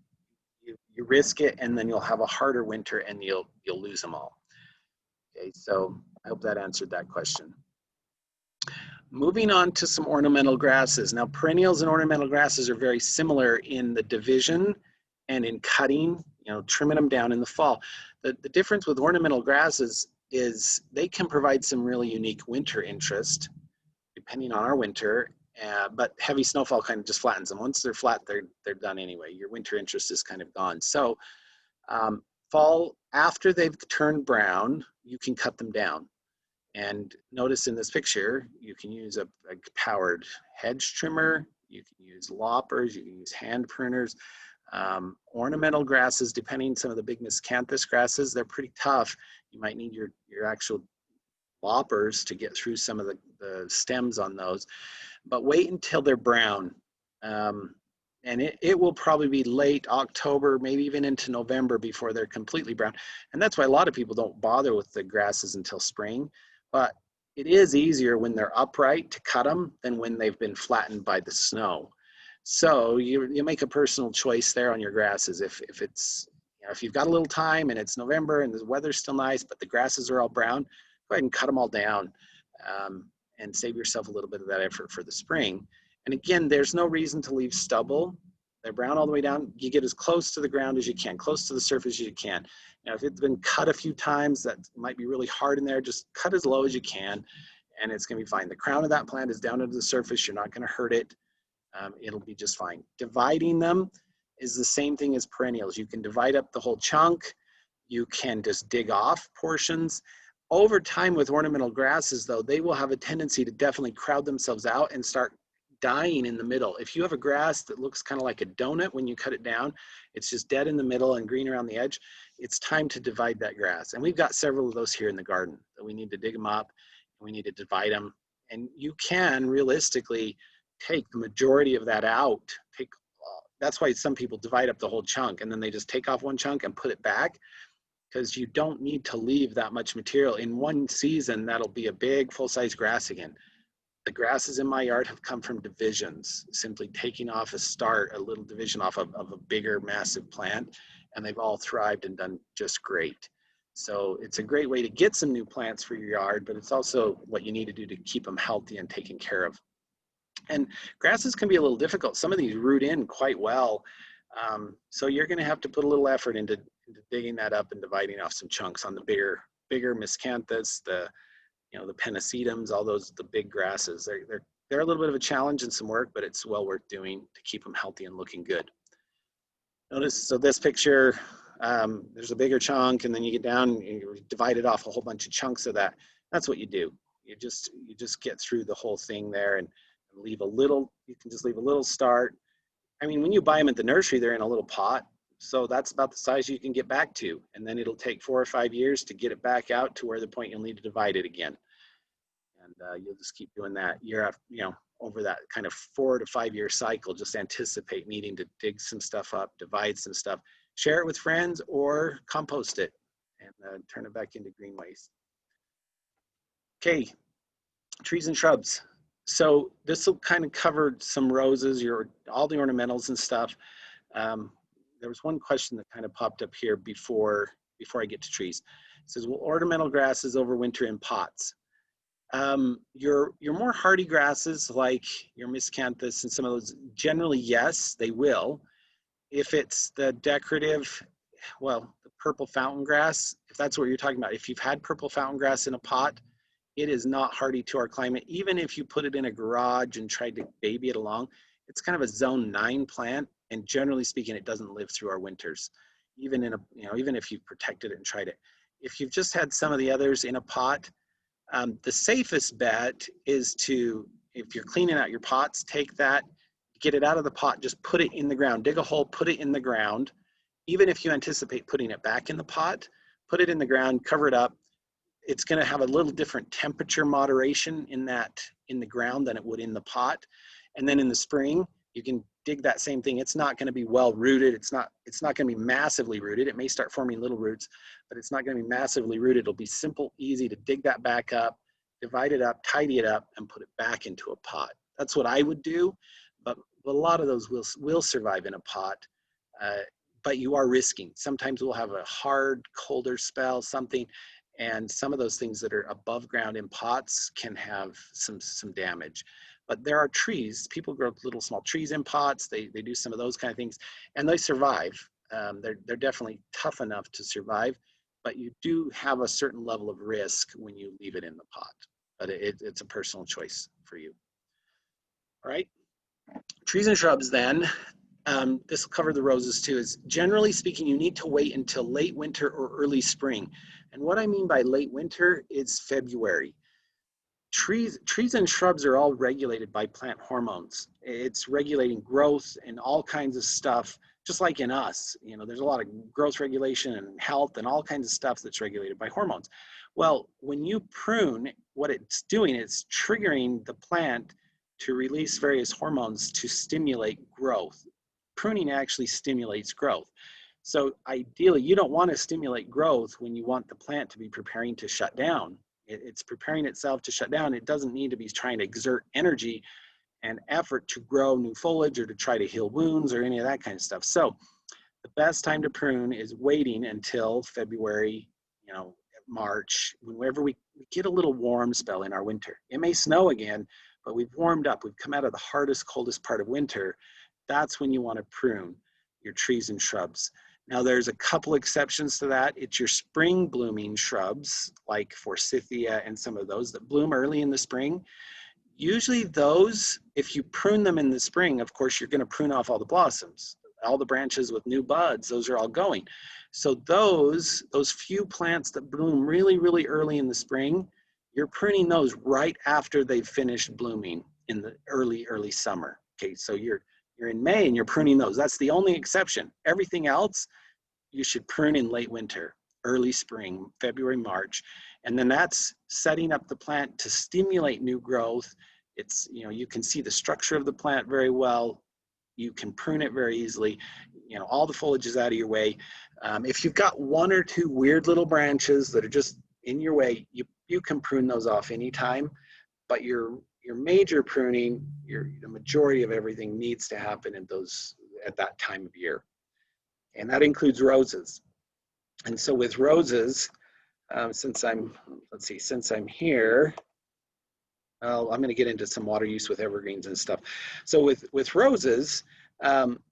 you risk it, and then you'll have a harder winter and you'll lose them all. Okay, so I hope that answered that question. Moving on to some ornamental grasses. Now, perennials and ornamental grasses are very similar in the division and in cutting, trimming them down in the fall. The difference with ornamental grasses is they can provide some really unique winter interest, depending on our winter, but heavy snowfall kind of just flattens them. Once they're flat, they're done anyway. Your winter interest is kind of gone. So fall, after they've turned brown, you can cut them down. And notice in this picture, you can use a powered hedge trimmer, you can use loppers, you can use hand pruners. Ornamental grasses, depending some of the big miscanthus grasses, they're pretty tough. You might need your actual loppers to get through some of the stems on those. But wait until they're brown. And it will probably be late October, maybe even into November before they're completely brown. And that's why a lot of people don't bother with the grasses until spring. But it is easier when they're upright to cut them than when they've been flattened by the snow. So you make a personal choice there on your grasses. If it's, if you've got a little time and it's November and the weather's still nice, but the grasses are all brown, go ahead and cut them all down and save yourself a little bit of that effort for the spring. And again, there's no reason to leave stubble. They're brown all the way down. You get as close to the ground as you can, close to the surface as you can. Now, if it's been cut a few times, that might be really hard in there. Just cut as low as you can, and it's going to be fine. The crown of that plant is down into the surface. You're not going to hurt it. It'll be just fine. Dividing them is the same thing as perennials. You can divide up the whole chunk. You can just dig off portions. Over time with ornamental grasses, though, they will have a tendency to definitely crowd themselves out and start dying in the middle. If you have a grass that looks kind of like a donut when you cut it down, it's just dead in the middle and green around the edge, it's time to divide that grass. And we've got several of those here in the garden that we need to dig them up, and we need to divide them. And you can realistically take the majority of that out. That's why some people divide up the whole chunk and then they just take off one chunk and put it back, because you don't need to leave that much material. In one season, that'll be a big full-size grass again. The grasses in my yard have come from divisions, simply taking off a little division off of a bigger, massive plant, and they've all thrived and done just great. So it's a great way to get some new plants for your yard, but it's also what you need to do to keep them healthy and taken care of. And grasses can be a little difficult. Some of these root in quite well. So you're going to have to put a little effort into digging that up and dividing off some chunks on the bigger miscanthus, the pennisetums, all those, the big grasses. They're a little bit of a challenge and some work, but it's well worth doing to keep them healthy and looking good. Notice, so this picture, there's a bigger chunk, and then you get down and you divide it off a whole bunch of chunks of that. That's what you do. You just get through the whole thing there and leave a little. You can just leave a little start. I mean, when you buy them at the nursery, they're in a little pot. So that's about the size you can get back to. And then it'll take 4 or 5 years to get it back out to where the point you'll need to divide it again. And you'll just keep doing that year after, over that kind of 4 to 5 year cycle. Just anticipate needing to dig some stuff up, divide some stuff, share it with friends, or compost it and turn it back into green waste. Okay, trees and shrubs. So this will kind of cover some roses, all the ornamentals and stuff. There was one question that kind of popped up here before I get to trees. It says, will ornamental grasses overwinter in pots? Your more hardy grasses like your miscanthus and some of those, generally yes, they will. If it's the decorative, well, the purple fountain grass, if that's what you're talking about, if you've had purple fountain grass in a pot, it is not hardy to our climate. Even if you put it in a garage and tried to baby it along, it's kind of a zone 9 plant, and generally speaking, it doesn't live through our winters. Even if you've protected it and tried it. If you've just had some of the others in a pot, the safest bet is to, if you're cleaning out your pots, take that, get it out of the pot, just put it in the ground, dig a hole, put it in the ground. Even if you anticipate putting it back in the pot, put it in the ground, cover it up. It's going to have a little different temperature moderation in the ground than it would in the pot. And then in the spring, you can dig that same thing. It's not going to be well rooted. It's not going to be massively rooted. It may start forming little roots, but it's not going to be massively rooted. It'll be simple, easy to dig that back up, divide it up, tidy it up, and put it back into a pot. That's what I would do, but a lot of those will survive in a pot, but you are risking. Sometimes we'll have a hard, colder spell, something, and some of those things that are above ground in pots can have some damage. But there are trees. People grow little small trees in pots. They do some of those kind of things, and they survive. They're definitely tough enough to survive, but you do have a certain level of risk when you leave it in the pot. But it's a personal choice for you. All right, trees and shrubs then. This will cover the roses too. Is generally speaking, you need to wait until late winter or early spring. And what I mean by late winter is February. Trees and shrubs are all regulated by plant hormones. It's regulating growth and all kinds of stuff, just like in us. There's a lot of growth regulation and health and all kinds of stuff that's regulated by hormones. Well, when you prune, what it's doing is triggering the plant to release various hormones to stimulate growth. Pruning actually stimulates growth. So ideally, you don't want to stimulate growth when you want the plant to be preparing to shut down. It's preparing itself to shut down. It doesn't need to be trying to exert energy and effort to grow new foliage or to try to heal wounds or any of that kind of stuff. So the best time to prune is waiting until February, March, whenever we get a little warm spell in our winter. It may snow again, but we've warmed up. We've come out of the hardest, coldest part of winter. that's when you want to prune your trees and shrubs. Now there's a couple exceptions to that. It's your spring blooming shrubs like forsythia and some of those that bloom early in the spring. Usually those, if you prune them in the spring, of course, you're going to prune off all the blossoms, all the branches with new buds, those are all going. So those few plants that bloom really, really early in the spring, you're pruning those right after they've finished blooming in the early summer. Okay, so you're in May and you're pruning those. That's the only exception. Everything else, you should prune in late winter, early spring, February, March. And then that's setting up the plant to stimulate new growth. It's, you know, you can see the structure of the plant very well. You can prune it very easily. You know, all the foliage is out of your way. If you've got one or two weird little branches that are just in your way, you can prune those off anytime. But your major pruning, the majority of everything needs to happen in those at that time of year. And that includes roses. And so with roses, since I'm here, I'm going to get into some water use with evergreens and stuff. So with roses,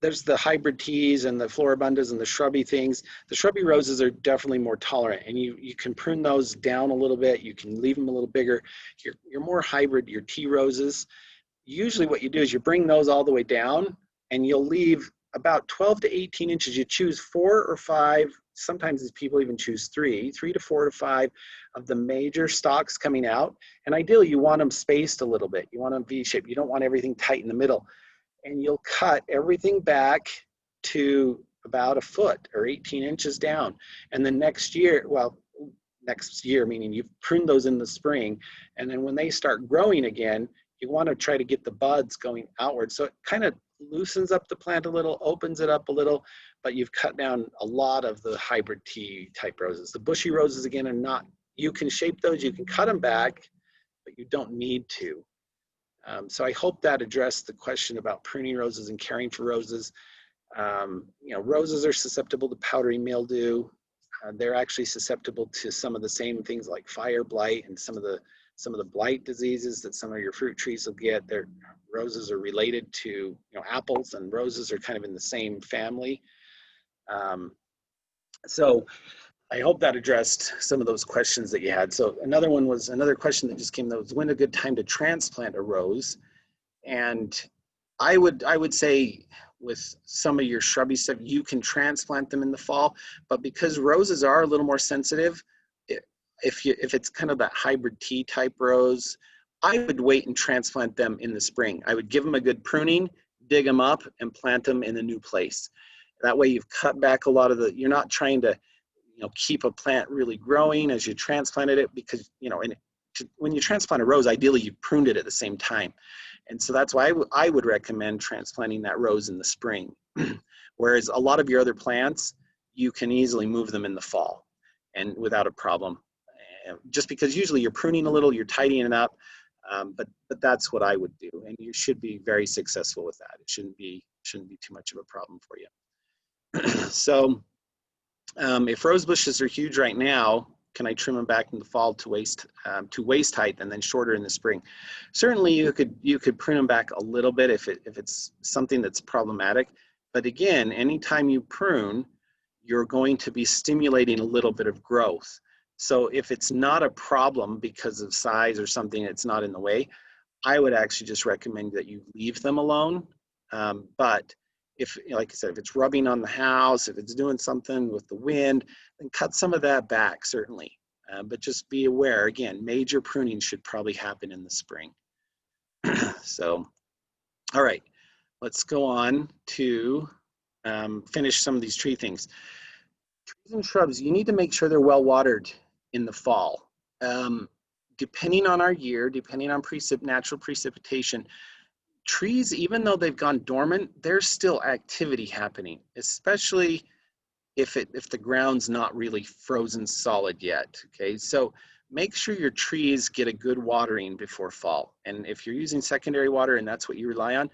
there's the hybrid teas and the floribundas and the shrubby things. The shrubby roses are definitely more tolerant, and you can prune those down a little bit. You can leave them a little bigger. Your more hybrid, your tea roses, usually what you do is you bring those all the way down, and you'll leave about 12 to 18 inches. You choose 4 or 5, sometimes these people even choose 3 to 4 to 5 of the major stalks coming out. And ideally you want them spaced a little bit. You want them V-shaped. You don't want everything tight in the middle. And you'll cut everything back to about 1 foot or 18 inches down. And then next year, meaning you've pruned those in the spring, and then when they start growing again, you want to try to get the buds going outward. So it kind of loosens up the plant a little, opens it up a little, but you've cut down a lot of the hybrid tea type roses. The bushy roses, again, are not, you can shape those, you can cut them back, but you don't need to. So I hope that addressed the question about pruning roses and caring for roses. You know, roses are susceptible to powdery mildew. They're actually susceptible to some of the same things like fire blight and some of the blight diseases that some of your fruit trees will get. Roses are related to, you know, apples, and roses are kind of in the same family. So I hope that addressed some of those questions that you had. So another question that just came, that was, when a good time to transplant a rose? And I would say with some of your shrubby stuff, you can transplant them in the fall, but because roses are a little more sensitive, if it's kind of that hybrid tea type rose, I would wait and transplant them in the spring. I would give them a good pruning, dig them up, and plant them in a new place. That way you've cut back a lot of you're not trying to, you know, keep a plant really growing as you transplanted it, because, you know, when you transplant a rose, ideally you pruned it at the same time. And so that's why I would recommend transplanting that rose in the spring. Whereas a lot of your other plants, you can easily move them in the fall and without a problem. Just because usually you're pruning a little, you're tidying it up, but that's what I would do, and you should be very successful with that. It shouldn't be too much of a problem for you. So if rose bushes are huge right now, can I trim them back in the fall to waist height and then shorter in the spring? Certainly you could prune them back a little bit if it's something that's problematic. But again, anytime you prune, you're going to be stimulating a little bit of growth. So if it's not a problem because of size or something that's not in the way, I would actually just recommend that you leave them alone. But if, like I said, if it's rubbing on the house, if it's doing something with the wind, then cut some of that back, certainly. But just be aware, again, major pruning should probably happen in the spring. So, all right, let's go on to finish some of these tree things. Trees and shrubs, you need to make sure they're well watered in the fall. Depending on our year, depending on natural precipitation, trees, even though they've gone dormant, there's still activity happening, especially if the ground's not really frozen solid yet. Okay, so make sure your trees get a good watering before fall. And if you're using secondary water and that's what you rely on,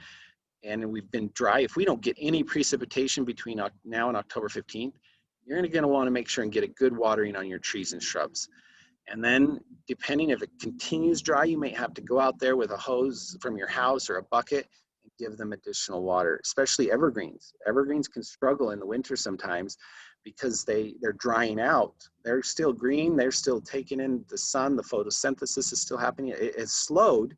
and we've been dry, if we don't get any precipitation between now and October 15th, you're going to want to make sure and get a good watering on your trees and shrubs. And then depending if it continues dry, you may have to go out there with a hose from your house or a bucket and give them additional water, especially evergreens. Evergreens can struggle in the winter sometimes because they're drying out. They're still green, they're still taking in the sun, the photosynthesis is still happening. It's slowed,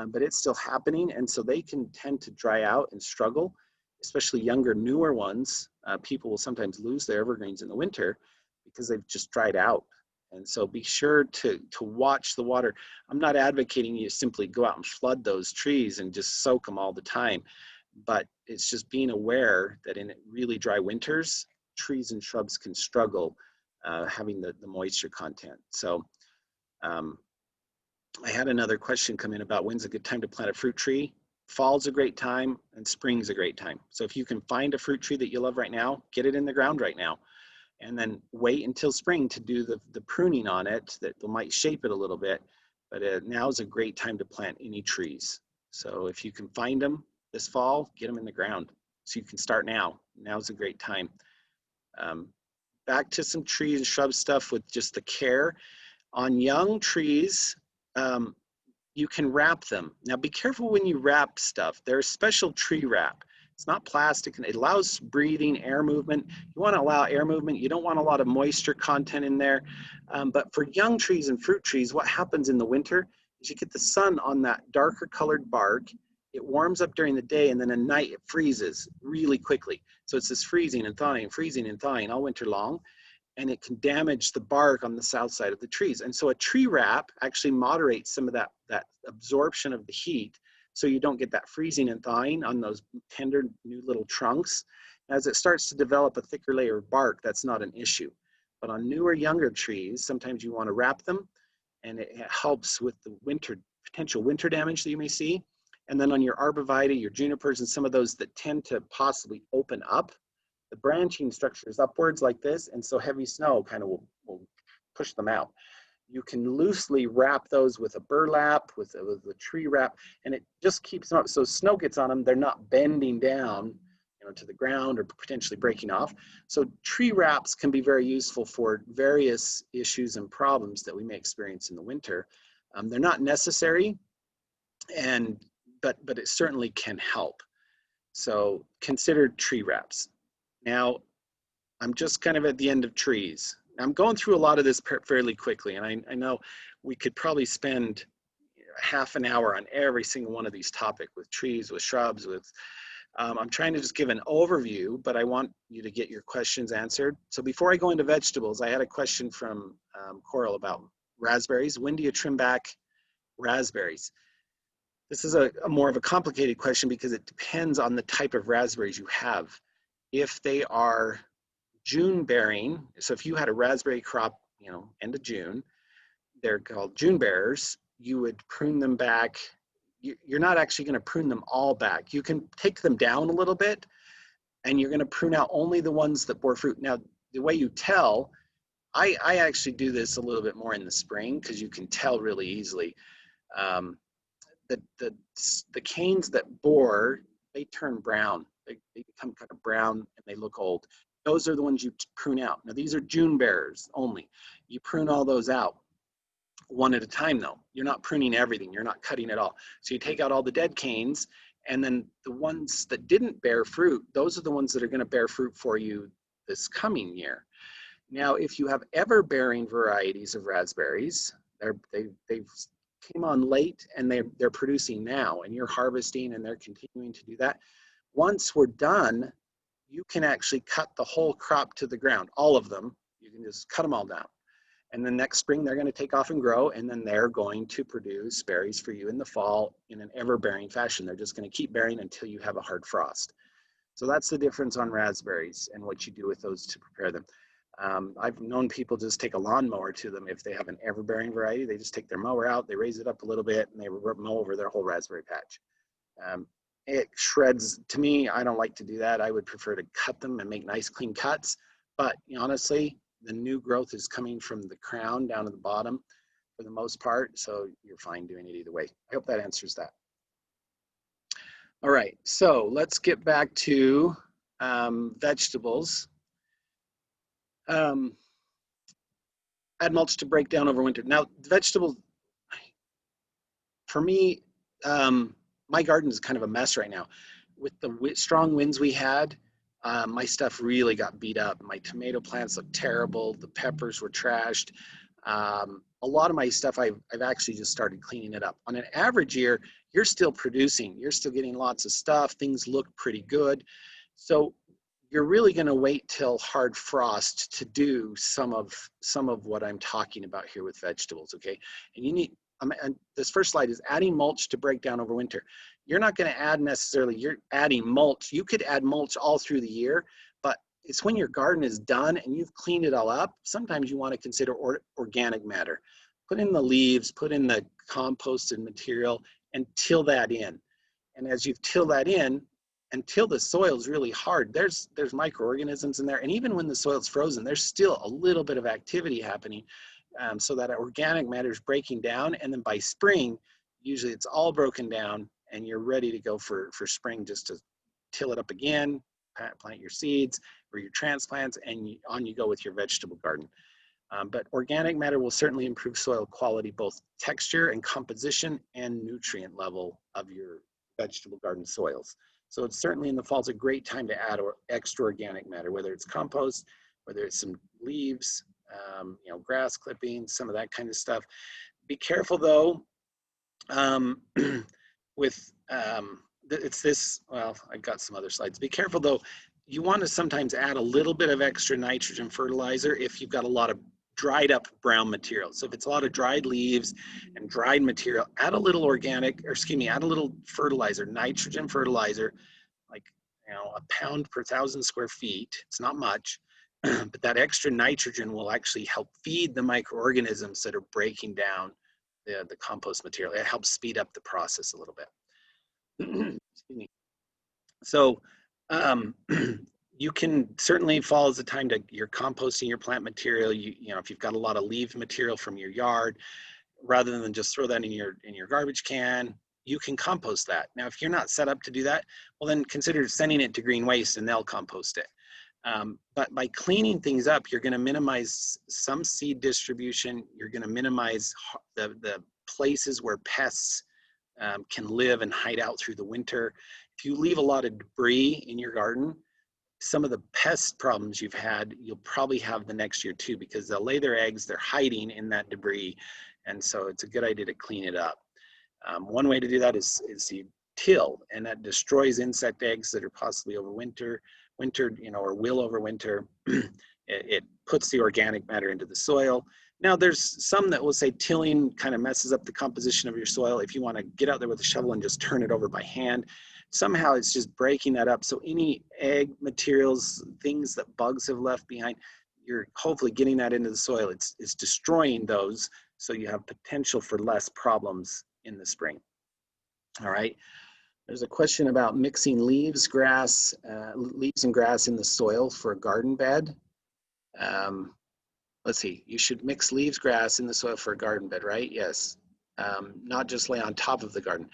but it's still happening, and so they can tend to dry out and struggle, especially younger, newer ones. People will sometimes lose their evergreens in the winter because they've just dried out. And so be sure to watch the water. I'm not advocating you simply go out and flood those trees and just soak them all the time, but it's just being aware that in really dry winters, trees and shrubs can struggle having the moisture content. So I had another question come in about when's a good time to plant a fruit tree. Fall's a great time and spring's a great time. So if you can find a fruit tree that you love right now, get it in the ground right now. And then wait until spring to do the pruning on it that might shape it a little bit. But now is a great time to plant any trees. So if you can find them this fall, get them in the ground. So you can start now. Now's a great time. Back to some trees and shrub stuff with just the care. On young trees, you can wrap them. Now be careful when you wrap stuff. There's special tree wrap. It's not plastic, and it allows breathing, air movement. You want to allow air movement. You don't want a lot of moisture content in there. But for young trees and fruit trees, what happens in the winter is you get the sun on that darker colored bark. It warms up during the day, and then at night it freezes really quickly. So it's this freezing and thawing all winter long, and it can damage the bark on the south side of the trees. And so a tree wrap actually moderates some of that absorption of the heat, so you don't get that freezing and thawing on those tender new little trunks. As it starts to develop a thicker layer of bark, that's not an issue. But on newer, younger trees, sometimes you want to wrap them, and it helps with the potential winter damage that you may see. And then on your arborvitae, your junipers, and some of those that tend to possibly open up, the branching structure is upwards like this, and so heavy snow kind of will push them out. You can loosely wrap those with a burlap, with a tree wrap, and it just keeps them up. So snow gets on them, they're not bending down, to the ground or potentially breaking off. So tree wraps can be very useful for various issues and problems that we may experience in the winter. They're not necessary, but it certainly can help. So consider tree wraps. Now, I'm just kind of at the end of trees. I'm going through a lot of this fairly quickly, and I know we could probably spend half an hour on every single one of these topics with trees, with shrubs, I'm trying to just give an overview, but I want you to get your questions answered. So before I go into vegetables, I had a question from Coral about raspberries. When do you trim back raspberries? This is a more of a complicated question because it depends on the type of raspberries you have. If they are June bearing, so if you had a raspberry crop, end of June, they're called June bearers, you would prune them back. You're not actually going to prune them all back. You can take them down a little bit, and you're going to prune out only the ones that bore fruit. Now, the way you tell, I actually do this a little bit more in the spring because you can tell really easily. The canes that bore, they turn brown. They become kind of brown and they look old. Those are the ones you prune out. Now these are June bearers only. You prune all those out one at a time though. You're not pruning everything. You're not cutting it all. So you take out all the dead canes, and then the ones that didn't bear fruit, those are the ones that are going to bear fruit for you this coming year. Now, if you have ever-bearing varieties of raspberries, they've came on late and they're producing now, and you're harvesting and they're continuing to do that. Once we're done, you can actually cut the whole crop to the ground, all of them. You can just cut them all down. And then next spring, they're going to take off and grow, and then they're going to produce berries for you in the fall in an ever-bearing fashion. They're just going to keep bearing until you have a hard frost. So that's the difference on raspberries and what you do with those to prepare them. I've known people just take a lawnmower to them if they have an ever-bearing variety. They just take their mower out, they raise it up a little bit, and they mow over their whole raspberry patch. It shreds. To me, I don't like to do that. I would prefer to cut them and make nice clean cuts. But honestly, the new growth is coming from the crown down to the bottom for the most part, so you're fine doing it either way. I hope that answers that. All right, so let's get back to vegetables. Add mulch to break down over winter. Now, vegetables, for me, my garden is kind of a mess right now. With the strong winds we had, my stuff really got beat up. My tomato plants looked terrible. The peppers were trashed. A lot of my stuff, I've actually just started cleaning it up. On an average year, you're still producing. You're still getting lots of stuff. Things look pretty good. So you're really going to wait till hard frost to do some of what I'm talking about here with vegetables, okay? And you need, and this first slide is adding mulch to break down over winter. You're not going to add necessarily, you're adding mulch. You could add mulch all through the year, but it's when your garden is done and you've cleaned it all up, sometimes you want to consider organic matter. Put in the leaves, put in the composted material, and till that in. And as you've tilled that in, until the soil's really hard, there's microorganisms in there. And even when the soil's frozen, there's still a little bit of activity happening, so that organic matter is breaking down. And then by spring, usually it's all broken down and you're ready to go for spring, just to till it up again, plant your seeds or your transplants, and on you go with your vegetable garden. But organic matter will certainly improve soil quality, both texture and composition and nutrient level of your vegetable garden soils. So it's certainly in the fall, it's a great time to add extra organic matter, whether it's compost, whether it's some leaves, you know, grass clippings, some of that kind of stuff. Be careful though, with, it's this, well, I've got some other slides. Be careful though, you want to sometimes add a little bit of extra nitrogen fertilizer if you've got a lot of dried up brown material. So if it's a lot of dried leaves and dried material, add a little organic, or excuse me, add a little fertilizer, nitrogen fertilizer, like, you know, a pound per 1,000 square feet. It's not much, but that extra nitrogen will actually help feed the microorganisms that are breaking down the compost material. It helps speed up the process a little bit. Excuse me. So you can certainly, fall is the time to, you're composting your plant material. You know, if you've got a lot of leaf material from your yard, rather than just throw that in your garbage can, you can compost that. Now, if you're not set up to do that, well, then consider sending it to Green Waste and they'll compost it. But by cleaning things up, you're going to minimize some seed distribution. You're going to minimize the places where pests can live and hide out through the winter. If you leave a lot of debris in your garden, some of the pest problems you've had, you'll probably have the next year too, because they'll lay their eggs, they're hiding in that debris. And so it's a good idea to clean it up. One way to do that is you till, and that destroys insect eggs that are possibly wintered, you know, or will overwinter. It puts the organic matter into the soil. Now there's some that will say tilling kind of messes up the composition of your soil. If you want to get out there with a shovel and just turn it over by hand, somehow it's just breaking that up. So any egg materials, things that bugs have left behind, you're hopefully getting that into the soil. It's destroying those, so you have potential for less problems in the spring. All right. There's a question about mixing leaves, grass, leaves and grass in the soil for a garden bed. Let's see, you should mix leaves, grass in the soil for a garden bed, right? Yes. Not just lay on top of the garden.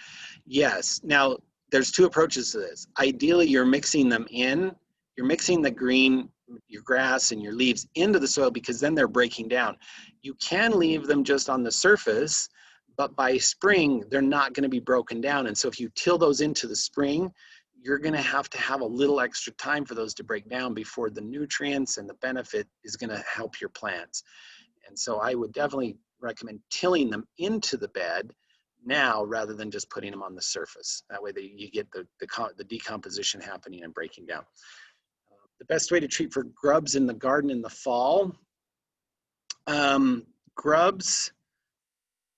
Yes. Now, there's two approaches to this. Ideally, you're mixing them in. You're mixing the green, your grass and your leaves into the soil, because then they're breaking down. You can leave them just on the surface, but by spring, they're not going to be broken down. And so if you till those into the spring, you're going to have a little extra time for those to break down before the nutrients and the benefit is going to help your plants. And so I would definitely recommend tilling them into the bed now rather than just putting them on the surface. That way you get the decomposition happening and breaking down. The best way to treat for grubs in the garden in the fall.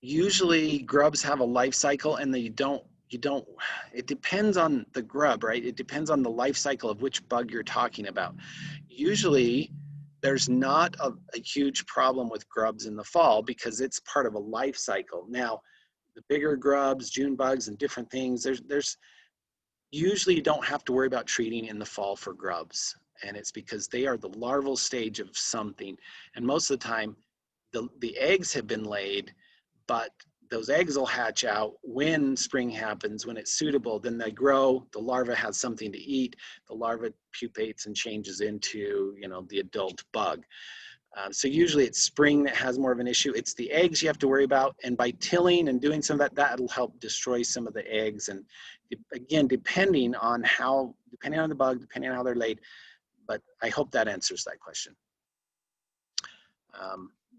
Usually grubs have a life cycle, and it depends on the grub, right? It depends on the life cycle of which bug you're talking about. Usually there's not a huge problem with grubs in the fall because it's part of a life cycle. Now, the bigger grubs, June bugs and different things, there's usually you don't have to worry about treating in the fall for grubs. And it's because they are the larval stage of something. And most of the time, the eggs have been laid, but those eggs will hatch out when spring happens, when it's suitable. Then they grow, the larva has something to eat, the larva pupates and changes into, you know, the adult bug. So usually it's spring that has more of an issue. It's the eggs you have to worry about, and by tilling and doing some of that, that'll help destroy some of the eggs. And again, depending on the bug, depending on how they're laid. But I hope that answers that question.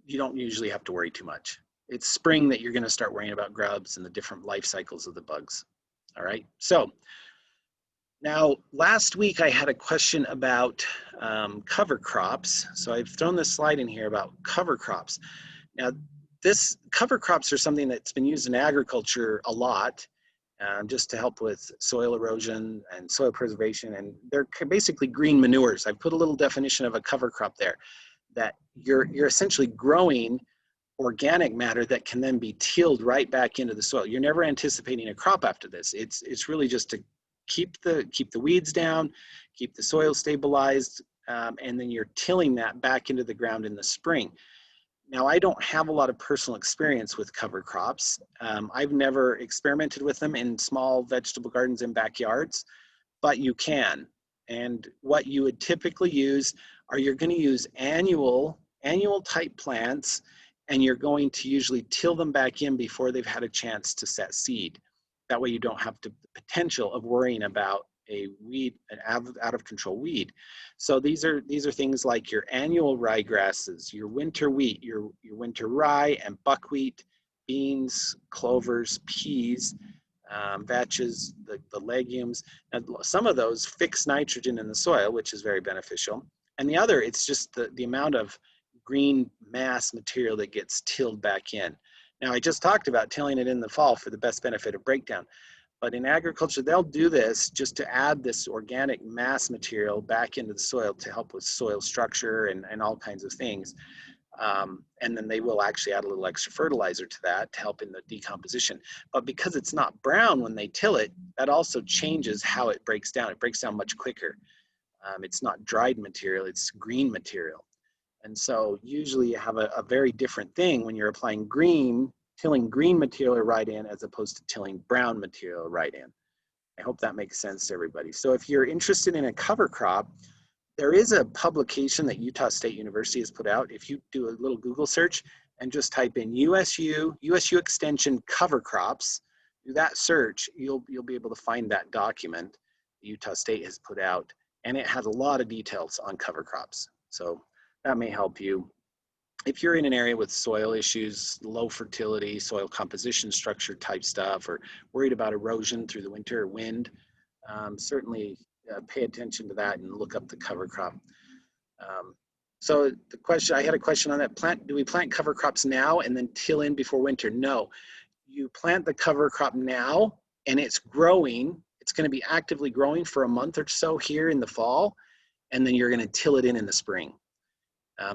You don't usually have to worry too much. It's spring that you're going to start worrying about grubs and the different life cycles of the bugs. All right, so now last week I had a question about cover crops. So I've thrown this slide in here about cover crops. Now this cover crops are something that's been used in agriculture a lot, just to help with soil erosion and soil preservation, and they're basically green manures. I've put a little definition of a cover crop there, that you're essentially growing organic matter that can then be tilled right back into the soil. You're never anticipating a crop after this. It's really just to keep the weeds down, keep the soil stabilized, and then you're tilling that back into the ground in the spring. Now, I don't have a lot of personal experience with cover crops. I've never experimented with them in small vegetable gardens in backyards, but you can. And what you would typically use are, you're going to use annual type plants, and you're going to usually till them back in before they've had a chance to set seed. That way you don't have the potential of worrying about a weed, an out of control weed. So these are things like your annual ryegrasses, your winter wheat, your winter rye and buckwheat, beans, clovers, peas, vetches, the legumes. And some of those fix nitrogen in the soil, which is very beneficial. And the other, it's just the amount of green mass material that gets tilled back in. Now, I just talked about tilling it in the fall for the best benefit of breakdown. But in agriculture, they'll do this just to add this organic mass material back into the soil to help with soil structure and all kinds of things. And then they will actually add a little extra fertilizer to that to help in the decomposition. But because it's not brown when they till it, that also changes how it breaks down. It breaks down much quicker. It's not dried material, it's green material. And so usually you have a very different thing when you're applying tilling green material right in, as opposed to tilling brown material right in. I hope that makes sense to everybody. So if you're interested in a cover crop, there is a publication that Utah State University has put out. If you do a little Google search and just type in USU extension cover crops, do that search, you'll be able to find that document Utah State has put out, and it has a lot of details on cover crops. So that may help you. If you're in an area with soil issues, low fertility, soil composition structure type stuff, or worried about erosion through the winter or wind, certainly pay attention to that and look up the cover crop. So I had a question on that. Do we plant cover crops now and then till in before winter? No, you plant the cover crop now and it's growing. It's going to be actively growing for a month or so here in the fall, and then you're going to till it in the spring.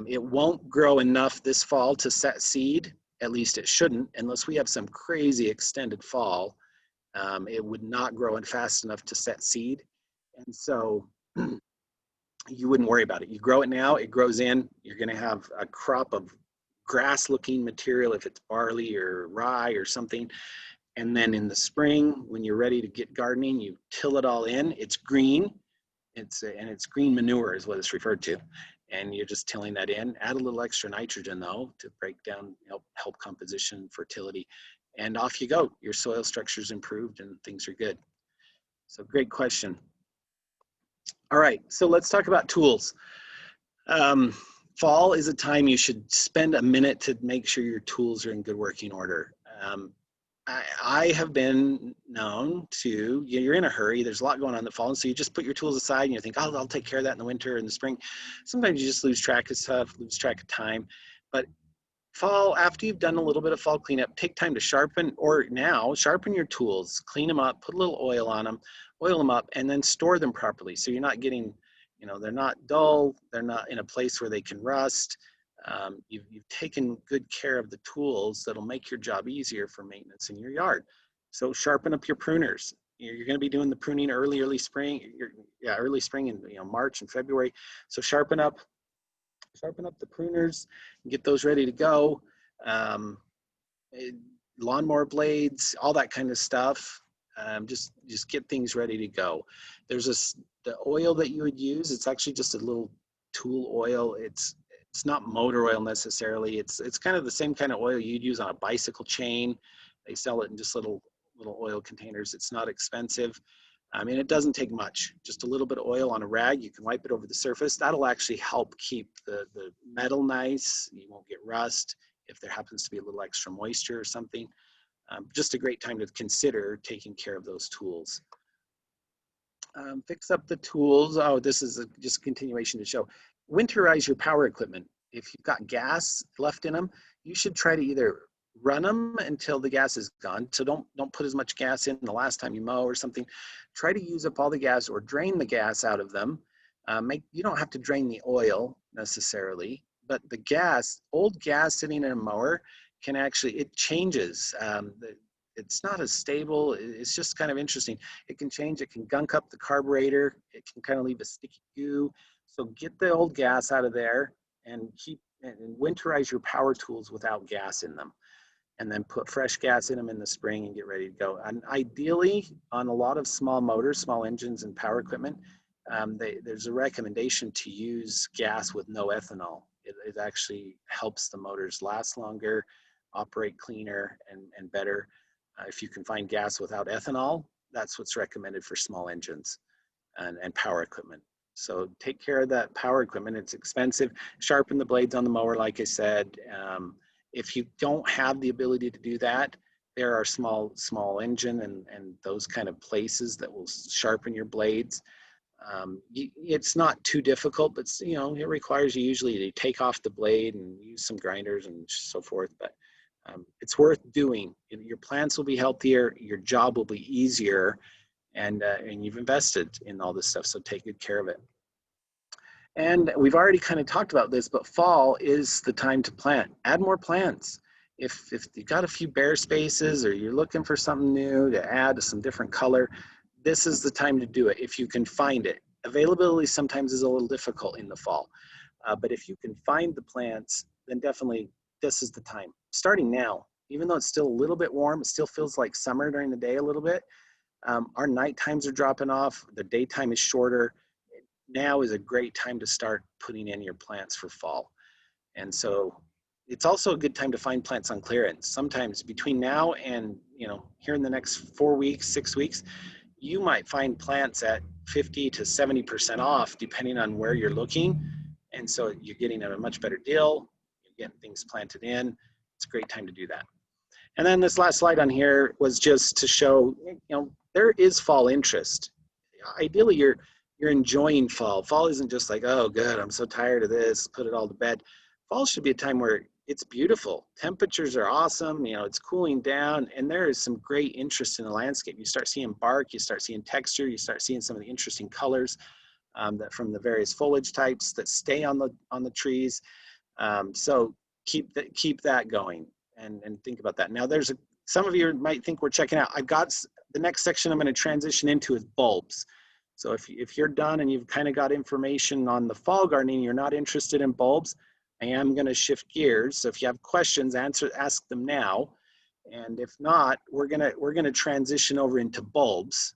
It won't grow enough this fall to set seed, at least it shouldn't, unless we have some crazy extended fall. It would not grow in fast enough to set seed. And so you wouldn't worry about it. You grow it now, it grows in, you're gonna have a crop of grass looking material if it's barley or rye or something. And then in the spring, when you're ready to get gardening, you till it all in, it's green. And it's green manure is what it's referred to. And you're just tilling that in. Add a little extra nitrogen though to break down, help composition, fertility, and off you go. Your soil structure's improved and things are good. So great question. All right, so let's talk about tools. Fall is a time you should spend a minute to make sure your tools are in good working order. I have been known to, you're in a hurry, there's a lot going on in the fall, and so you just put your tools aside and you think, oh, I'll take care of that in the winter and the spring. Sometimes you just lose track of stuff, lose track of time. But fall, after you've done a little bit of fall cleanup, take time to sharpen your tools, clean them up, put a little oil on them, oil them up, and then store them properly. So you're not getting, they're not dull, they're not in a place where they can rust. You've taken good care of the tools that'll make your job easier for maintenance in your yard. So sharpen up your pruners. You're going to be doing the pruning early spring. Early spring in March and February. So sharpen up the pruners and get those ready to go. Lawnmower blades, all that kind of stuff. Just get things ready to go. There's the oil that you would use. It's actually just a little tool oil. It's It's not motor oil necessarily. It's kind of the same kind of oil you'd use on a bicycle chain. They sell it in just little oil containers. It's not expensive. I mean, it doesn't take much. Just a little bit of oil on a rag. You can wipe it over the surface. That'll actually help keep the metal nice. You won't get rust if there happens to be a little extra moisture or something. Just a great time to consider taking care of those tools. Fix up the tools. Oh, this is just a continuation to show. Winterize your power equipment. If you've got gas left in them, you should try to either run them until the gas is gone. So don't put as much gas in the last time you mow or something. Try to use up all the gas or drain the gas out of them. You don't have to drain the oil necessarily, but the gas, old gas sitting in a mower can actually, it changes. It's not as stable. It's just kind of interesting. It can change. It can gunk up the carburetor. It can kind of leave a sticky goo. So get the old gas out of there and winterize your power tools without gas in them. And then put fresh gas in them in the spring and get ready to go. And ideally, on a lot of small motors, small engines and power equipment, there's a recommendation to use gas with no ethanol. It actually helps the motors last longer, operate cleaner and better. If you can find gas without ethanol, that's what's recommended for small engines and power equipment. So take care of that power equipment. It's expensive. Sharpen the blades on the mower, like I said. If you don't have the ability to do that, there are small engine and those kind of places that will sharpen your blades. It's not too difficult, but it requires you usually to take off the blade and use some grinders and so forth. But it's worth doing. Your plants will be healthier, your job will be easier, and you've invested in all this stuff, so take good care of it. And we've already kind of talked about this, but fall is the time to plant. Add more plants. If you've got a few bare spaces or you're looking for something new to add some different color, this is the time to do it if you can find it. Availability sometimes is a little difficult in the fall, but if you can find the plants, then definitely this is the time. Starting now, even though it's still a little bit warm, it still feels like summer during the day a little bit. Our night times are dropping off, the daytime is shorter. Now is a great time to start putting in your plants for fall. And so it's also a good time to find plants on clearance. Sometimes between now and, here in the next 4 weeks, 6 weeks, you might find plants at 50 to 70% off, depending on where you're looking. And so you're getting a much better deal. You're getting things planted in. It's a great time to do that. And then this last slide on here was just to show, there is fall interest. Ideally, you're enjoying fall. Fall isn't just like, oh, good, I'm so tired of this, put it all to bed. Fall should be a time where it's beautiful. Temperatures are awesome, it's cooling down, and there is some great interest in the landscape. You start seeing bark, you start seeing texture, you start seeing some of the interesting colors that from the various foliage types that stay on the trees. So keep that going and think about that. Now, some of you might think we're checking out. I've got the next section I'm going to transition into is bulbs. So if you're done and you've kind of got information on the fall gardening, you're not interested in bulbs, I am going to shift gears. So if you have questions, ask them now. And if not, we're gonna transition over into bulbs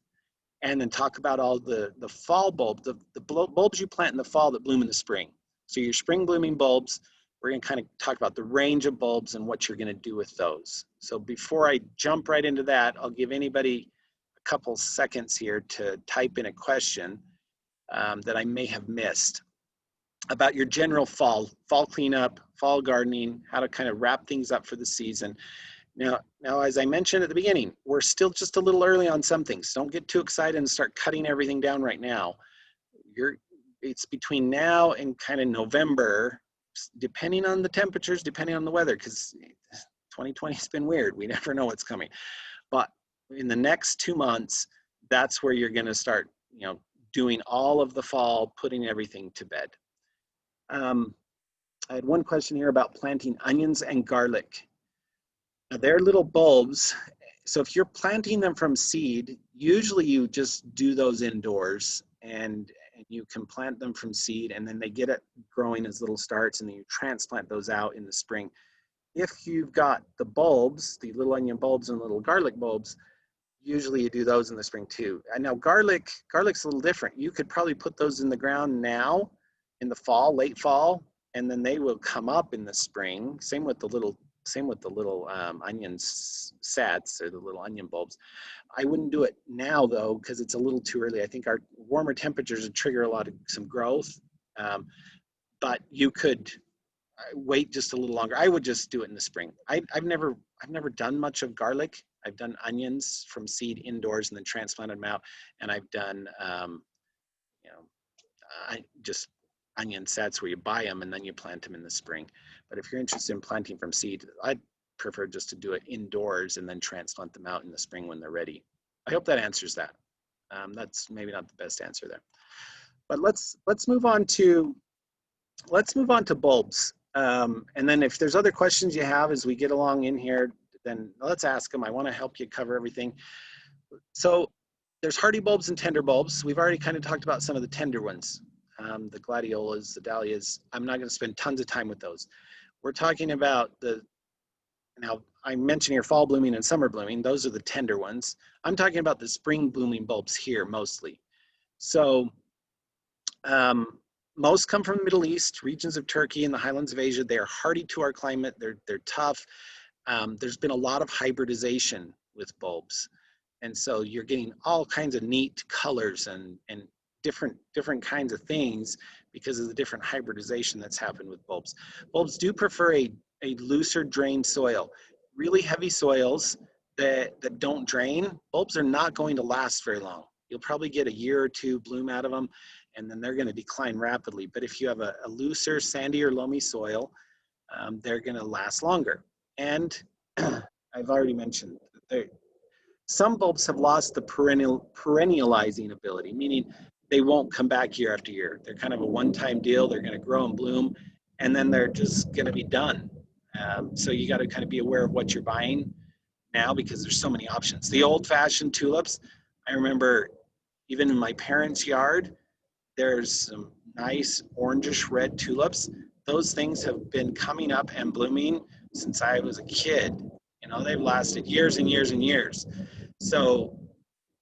and then talk about all the fall bulbs, the bulbs you plant in the fall that bloom in the spring. So your spring blooming bulbs, we're gonna kind of talk about the range of bulbs and what you're gonna do with those. So before I jump right into that, I'll give anybody a couple seconds here to type in a question that I may have missed about your general fall cleanup, fall gardening, how to kind of wrap things up for the season. Now, as I mentioned at the beginning, we're still just a little early on some things. Don't get too excited and start cutting everything down right now. It's between now and kind of November, depending on the temperatures, depending on the weather, because 2020 has been weird. We never know what's coming. But in the next 2 months, that's where you're going to start, doing all of the fall, putting everything to bed. I had one question here about planting onions and garlic. Now, they're little bulbs. So if you're planting them from seed, usually you just do those indoors and you can plant them from seed and then they get it growing as little starts and then you transplant those out in the spring. If you've got the bulbs, the little onion bulbs and little garlic bulbs, usually you do those in the spring too. And now garlic's a little different. You could probably put those in the ground now in the fall, late fall, and then they will come up in the spring. Same with the little onion sets, or the little onion bulbs. I wouldn't do it now though, because it's a little too early. I think our warmer temperatures would trigger a lot of some growth, but you could wait just a little longer. I would just do it in the spring. I've never done much of garlic. I've done onions from seed indoors and then transplanted them out, and I've done you know, just onion sets where you buy them and then you plant them in the spring. But if you're interested in planting from seed, I'd prefer just to do it indoors and then transplant them out in the spring when they're ready. I hope that answers that. That's maybe not the best answer there, but let's move on to bulbs. And then if there's other questions you have as we get along in here, then let's ask them. I want to help you cover everything. So there's hardy bulbs and tender bulbs. We've already kind of talked about some of the tender ones, the gladiolas, the dahlias. I'm not going to spend tons of time with those. We're talking about now I mentioned here fall blooming and summer blooming. Those are the tender ones. I'm talking about the spring blooming bulbs here mostly. So most come from the Middle East, regions of Turkey and the highlands of Asia. They are hardy to our climate. They're tough. There's been a lot of hybridization with bulbs. And so you're getting all kinds of neat colors and different kinds of things because of the different hybridization that's happened with bulbs. Bulbs do prefer a looser drained soil. Really heavy soils that don't drain, bulbs are not going to last very long. You'll probably get a year or two bloom out of them, and then they're going to decline rapidly. But if you have a looser, sandy or loamy soil, they're going to last longer. And I've already mentioned some bulbs have lost the perennializing ability, meaning they won't come back year after year. They're kind of a one-time deal. They're going to grow and bloom, and then they're just going to be done. So you got to kind of be aware of what you're buying now because there's so many options. The old-fashioned tulips, I remember even in my parents' yard, there's some nice orangish red tulips. Those things have been coming up and blooming since I was a kid. You know, they've lasted years and years and years. So,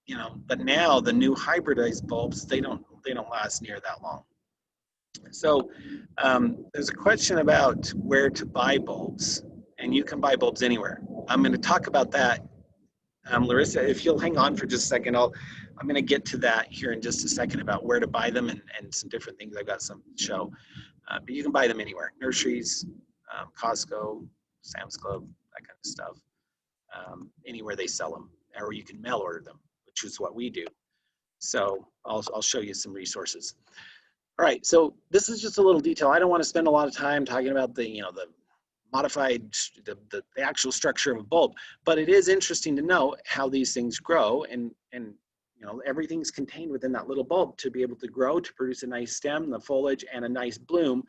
you know, but now the new hybridized bulbs, they don't last near that long. So there's a question about where to buy bulbs, and you can buy bulbs anywhere. I'm going to talk about that. Larissa, if you'll hang on for just a second, I'm going to get to that here in just a second about where to buy them and some different things. I've got some to show, but you can buy them anywhere. Nurseries, Costco, Sam's Club, that kind of stuff. Anywhere they sell them, or you can mail order them, which is what we do. So I'll show you some resources. All right, so this is just a little detail. I don't want to spend a lot of time talking about the modified, the actual structure of a bulb, but it is interesting to know how these things grow, and everything's contained within that little bulb to be able to grow, to produce a nice stem, the foliage, and a nice bloom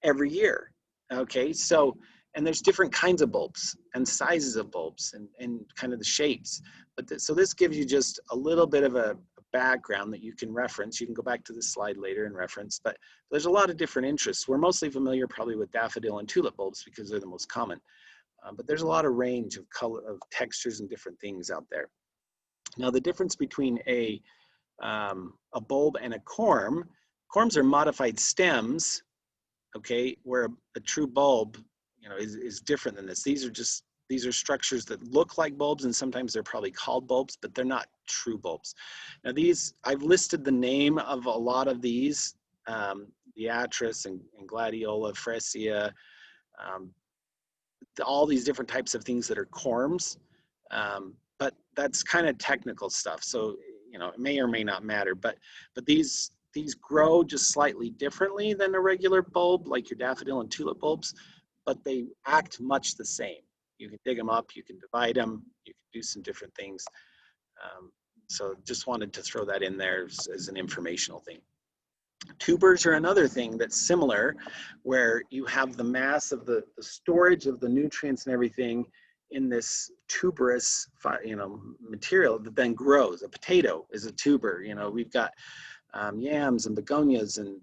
every year. Okay, so, and there's different kinds of bulbs and sizes of bulbs and kind of the shapes. But so this gives you just a little bit of a background that you can reference. You can go back to this slide later and reference, but there's a lot of different interests. We're mostly familiar probably with daffodil and tulip bulbs because they're the most common. But there's a lot of range of color, of textures and different things out there. Now the difference between a bulb and a corm, corms are modified stems, okay, where a true bulb, is different than this. These are structures that look like bulbs, and sometimes they're probably called bulbs, but they're not true bulbs. Now these, I've listed the name of a lot of these, Beatrice and Gladiola, Fresia, all these different types of things that are corms, but that's kind of technical stuff. So, it may or may not matter, but these grow just slightly differently than a regular bulb, like your daffodil and tulip bulbs, but they act much the same. You can dig them up, you can divide them, you can do some different things. So just wanted to throw that in there as an informational thing. Tubers are another thing that's similar, where you have the mass of the storage of the nutrients and everything in this tuberous, material that then grows. A potato is a tuber. We've got yams and begonias, and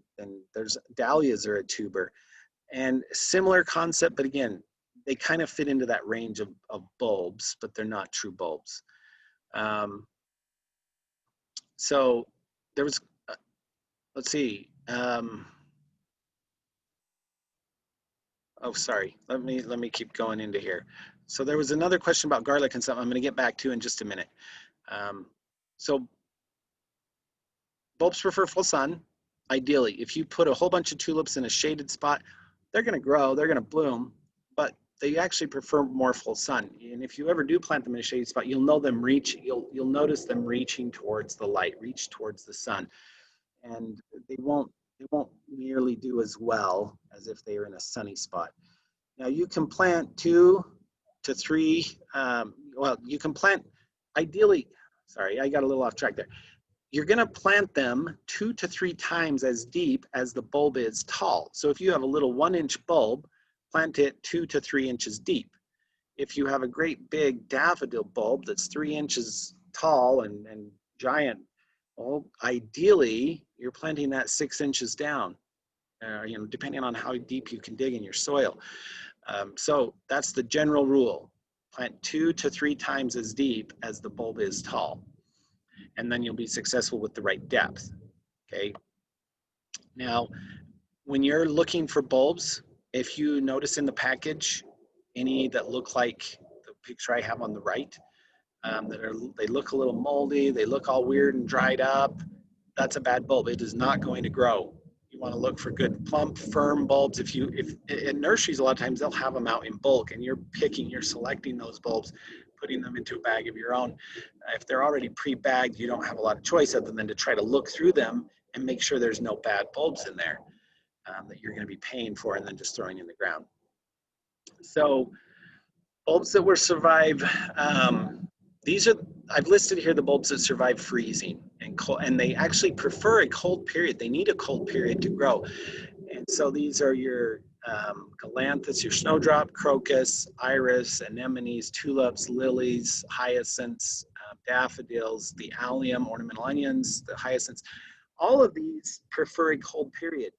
there's dahlias are a tuber. And similar concept, but again, they kind of fit into that range of bulbs, but they're not true bulbs. So there was, let's see, Oh, sorry. Let me keep going into here. So there was another question about garlic and something I'm going to get back to in just a minute. Um, so bulbs prefer full sun. Ideally, if you put a whole bunch of tulips in a shaded spot, they're going to grow, they're going to bloom, but they actually prefer more full sun. And if you ever do plant them in a shaded spot, you'll know them reach. You'll notice them reaching towards the light, reach towards the sun, and they won't nearly do as well as if they are in a sunny spot. Now you can plant 2 to 3. Well, you can plant ideally. Sorry, I got a little off track there. You're going to plant them 2 to 3 times as deep as the bulb is tall. So if you have a little 1-inch bulb, plant it 2 to 3 inches deep. If you have a great big daffodil bulb that's 3 inches tall and giant, well, ideally you're planting that 6 inches down. Depending on how deep you can dig in your soil. So that's the general rule. Plant 2 to 3 times as deep as the bulb is tall, and then you'll be successful with the right depth. Okay. Now, when you're looking for bulbs, if you notice in the package any that look like the picture I have on the right, they look a little moldy, they look all weird and dried up, that's a bad bulb. It is not going to grow. You want to look for good, plump, firm bulbs. If in nurseries, a lot of times they'll have them out in bulk, and you're selecting those bulbs, putting them into a bag of your own. If they're already pre-bagged, you don't have a lot of choice other than to try to look through them and make sure there's no bad bulbs in there that you're going to be paying for and then just throwing in the ground. So bulbs that will survive, I've listed here the bulbs that survive freezing and they actually prefer a cold period. They need a cold period to grow. And so these are your galanthus, your snowdrop, crocus, iris, anemones, tulips, lilies, hyacinths, daffodils, the allium, ornamental onions, the hyacinths. All of these prefer a cold period.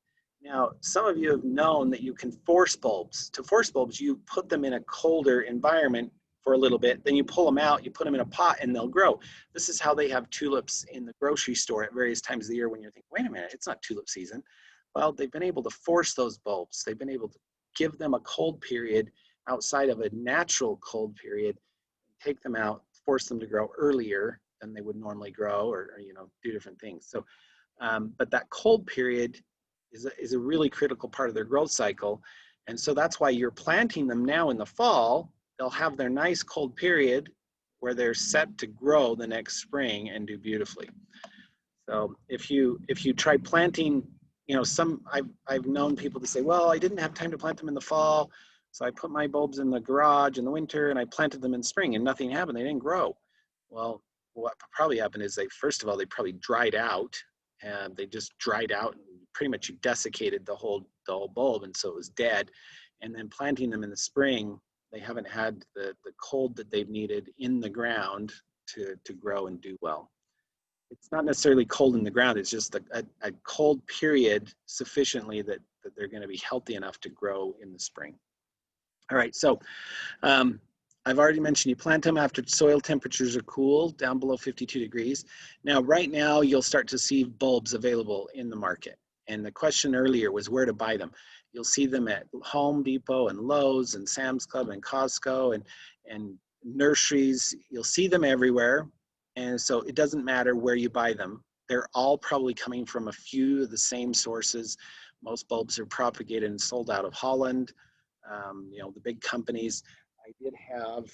Now, some of you have known that you can force bulbs. To force bulbs, you put them in a colder environment for a little bit, then you pull them out, you put them in a pot, and they'll grow. This is how they have tulips in the grocery store at various times of the year when you're thinking, wait a minute, it's not tulip season. Well, they've been able to force those bulbs. They've been able to give them a cold period outside of a natural cold period, take them out, force them to grow earlier than they would normally grow or do different things. So, but that cold period is a really critical part of their growth cycle. And so that's why you're planting them now in the fall. They'll have their nice cold period where they're set to grow the next spring and do beautifully. So if you try planting, I've known people to say, well, I didn't have time to plant them in the fall, so I put my bulbs in the garage in the winter and I planted them in spring and nothing happened. They didn't grow. Well, what probably happened is first of all, they probably dried out, and they just dried out and pretty much desiccated the whole bulb, and so it was dead. And then planting them in the spring, they haven't had the cold that they've needed in the ground to grow and do well. It's not necessarily cold in the ground, it's just a cold period sufficiently that they're going to be healthy enough to grow in the spring. All right, so I've already mentioned you plant them after soil temperatures are cool, down below 52 degrees. Now, right now, you'll start to see bulbs available in the market. And the question earlier was where to buy them. You'll see them at Home Depot and Lowe's and Sam's Club and Costco and nurseries. You'll see them everywhere. And so it doesn't matter where you buy them. They're all probably coming from a few of the same sources. Most bulbs are propagated and sold out of Holland. The big companies. I did have,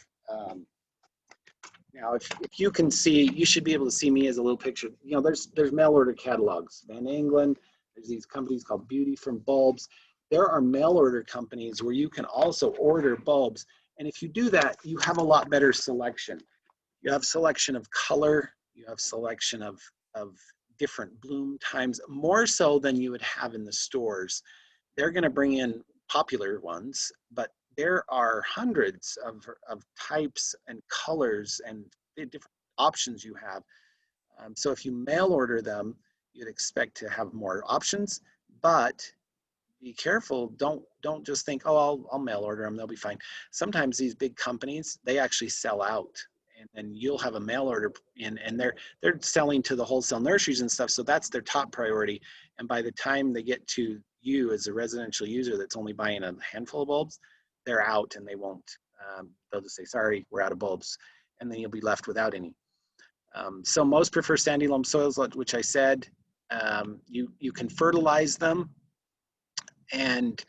now if you can see, you should be able to see me as a little picture. There's mail order catalogs. Van England, there's these companies called Beauty from Bulbs. There are mail order companies where you can also order bulbs. And if you do that, you have a lot better selection. You have selection of color, you have selection of different bloom times, more so than you would have in the stores. They're going to bring in popular ones, but there are hundreds of types and colors and different options you have. So if you mail order them, you'd expect to have more options, but be careful. Don't just think, oh, I'll mail order them, they'll be fine. Sometimes these big companies, they actually sell out. and then you'll have a mail order in, and they're selling to the wholesale nurseries and stuff, so that's their top priority. And by the time they get to you as a residential user that's only buying a handful of bulbs, they're out and they won't. They'll just say, sorry, we're out of bulbs, and then you'll be left without any. So most prefer sandy loam soils, which I said. You can fertilize them, and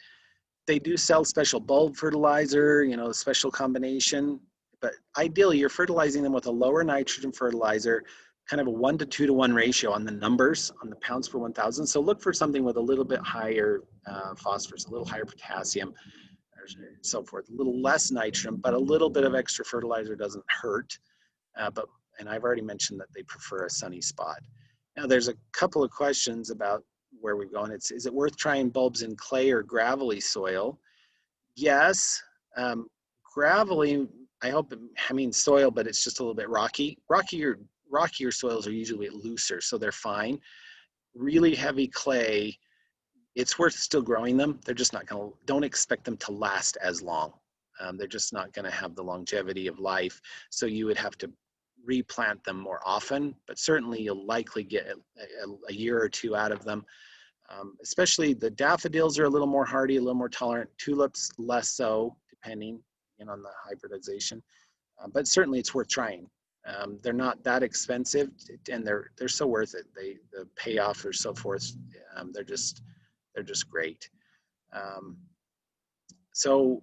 they do sell special bulb fertilizer, you know, a special combination, but ideally you're fertilizing them with a lower nitrogen fertilizer, kind of a 1 to 2 to 1 ratio on the numbers, on the pounds per 1,000. So look for something with a little bit higher phosphorus, a little higher potassium, and so forth, a little less nitrogen, but a little bit of extra fertilizer doesn't hurt. And I've already mentioned that they prefer a sunny spot. Now there's a couple of questions about where we're going. Is it worth trying bulbs in clay or gravelly soil? Yes. Gravelly, I mean soil, but it's just a little bit rocky. Rockier soils are usually looser, so they're fine. Really heavy clay, it's worth still growing them. They're just not gonna, don't expect them to last as long. They're just not gonna have the longevity of life. So you would have to replant them more often, but certainly you'll likely get a year or two out of them. Especially the daffodils are a little more hardy, a little more tolerant. Tulips, less so, depending on the hybridization. But certainly it's worth trying. They're not that expensive, and they're so worth it. The payoff or so forth, they're just great. So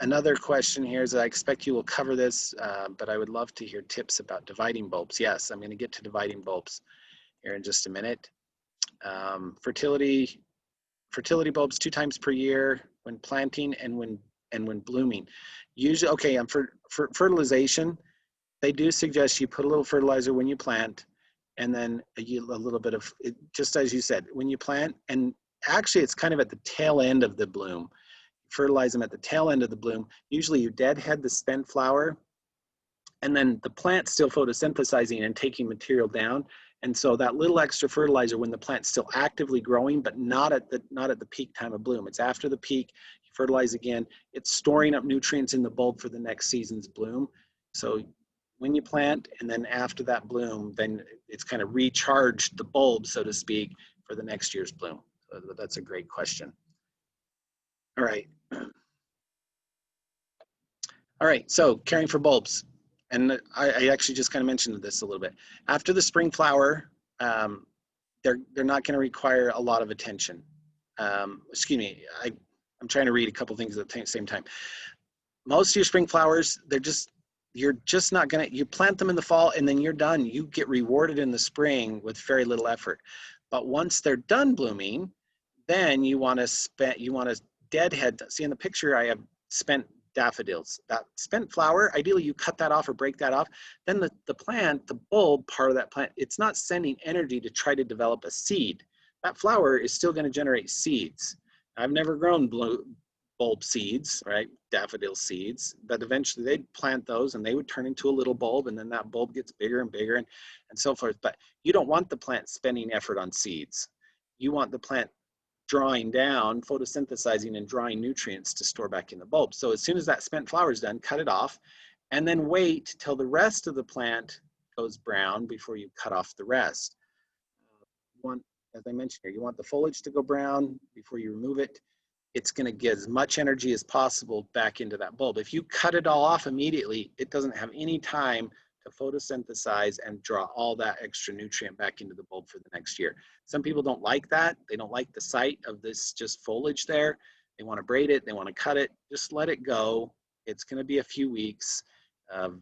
another question here is, I expect you will cover this, but I would love to hear tips about dividing bulbs. Yes, I'm going to get to dividing bulbs here in just a minute. Fertility bulbs 2 times per year when planting and when blooming. Usually, okay, for fertilization, they do suggest you put a little fertilizer when you plant, and then a little bit of, just as you said, when you plant, and actually it's kind of at the tail end of the bloom. Fertilize them at the tail end of the bloom. Usually you deadhead the spent flower, and then the plant's still photosynthesizing and taking material down. And so that little extra fertilizer when the plant's still actively growing, but not at the peak time of bloom. It's after the peak, you fertilize again. It's storing up nutrients in the bulb for the next season's bloom. So when you plant and then after that bloom, then it's kind of recharged the bulb, so to speak, for the next year's bloom. So that's a great question. All right. All right, so caring for bulbs. And I actually just kind of mentioned this a little bit. After the spring flower, they're not going to require a lot of attention. Excuse me, I'm trying to read a couple things at the same time. Most of your spring flowers, you're just not going to, you plant them in the fall and then you're done. You get rewarded in the spring with very little effort. But once they're done blooming, then you want to deadhead. See in the picture, I have spent daffodils. That spent flower, ideally you cut that off or break that off. Then the plant, the bulb part of that plant, it's not sending energy to try to develop a seed. That flower is still going to generate seeds. I've never grown bulb seeds, right? Daffodil seeds, but eventually they'd plant those and they would turn into a little bulb, and then that bulb gets bigger and bigger and so forth. But you don't want the plant spending effort on seeds. You want the plant drawing down, photosynthesizing and drawing nutrients to store back in the bulb. So as soon as that spent flower is done, cut it off, and then wait till the rest of the plant goes brown before you cut off the rest. As I mentioned here, you want the foliage to go brown before you remove it. It's going to get as much energy as possible back into that bulb. If you cut it all off immediately, it doesn't have any time to photosynthesize and draw all that extra nutrient back into the bulb for the next year. Some people don't like that. They don't like the sight of this just foliage there. They want to braid it. They want to cut it. Just let it go. It's going to be a few weeks of,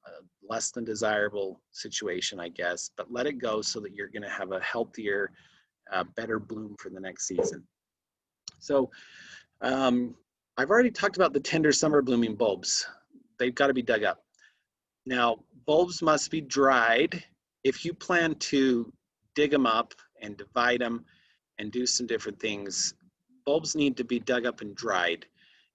a less than desirable situation, I guess, but let it go so that you're going to have a healthier, better bloom for the next season. So I've already talked about the tender summer blooming bulbs. They've got to be dug up. Now, bulbs must be dried. If you plan to dig them up and divide them and do some different things, bulbs need to be dug up and dried.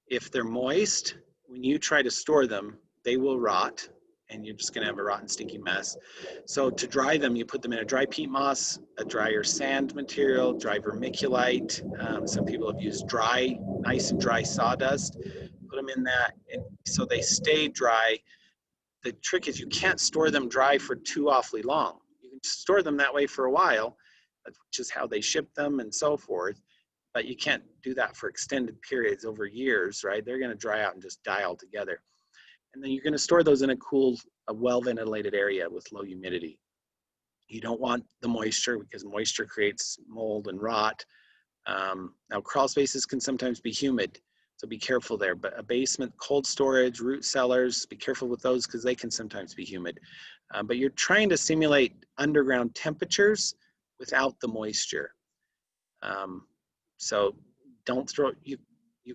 If they're moist, when you try to store them, they will rot, and you're just going to have a rotten, stinky mess. So to dry them, you put them in a dry peat moss, a drier sand material, dry vermiculite. Some people have used nice and dry sawdust. Put them in that, and so they stay dry. the trick is you can't store them dry for too awfully long. You can store them that way for a while, which is how they ship them and so forth, but you can't do that for extended periods over years, right? They're gonna dry out and just die altogether. And then you're gonna store those in a cool, a well-ventilated area with low humidity. You don't want the moisture because moisture creates mold and rot. Now crawl spaces can sometimes be humid, so be careful there, but a basement, cold storage, root cellars, be careful with those because they can sometimes be humid. But you're trying to simulate underground temperatures without the moisture. So don't throw, you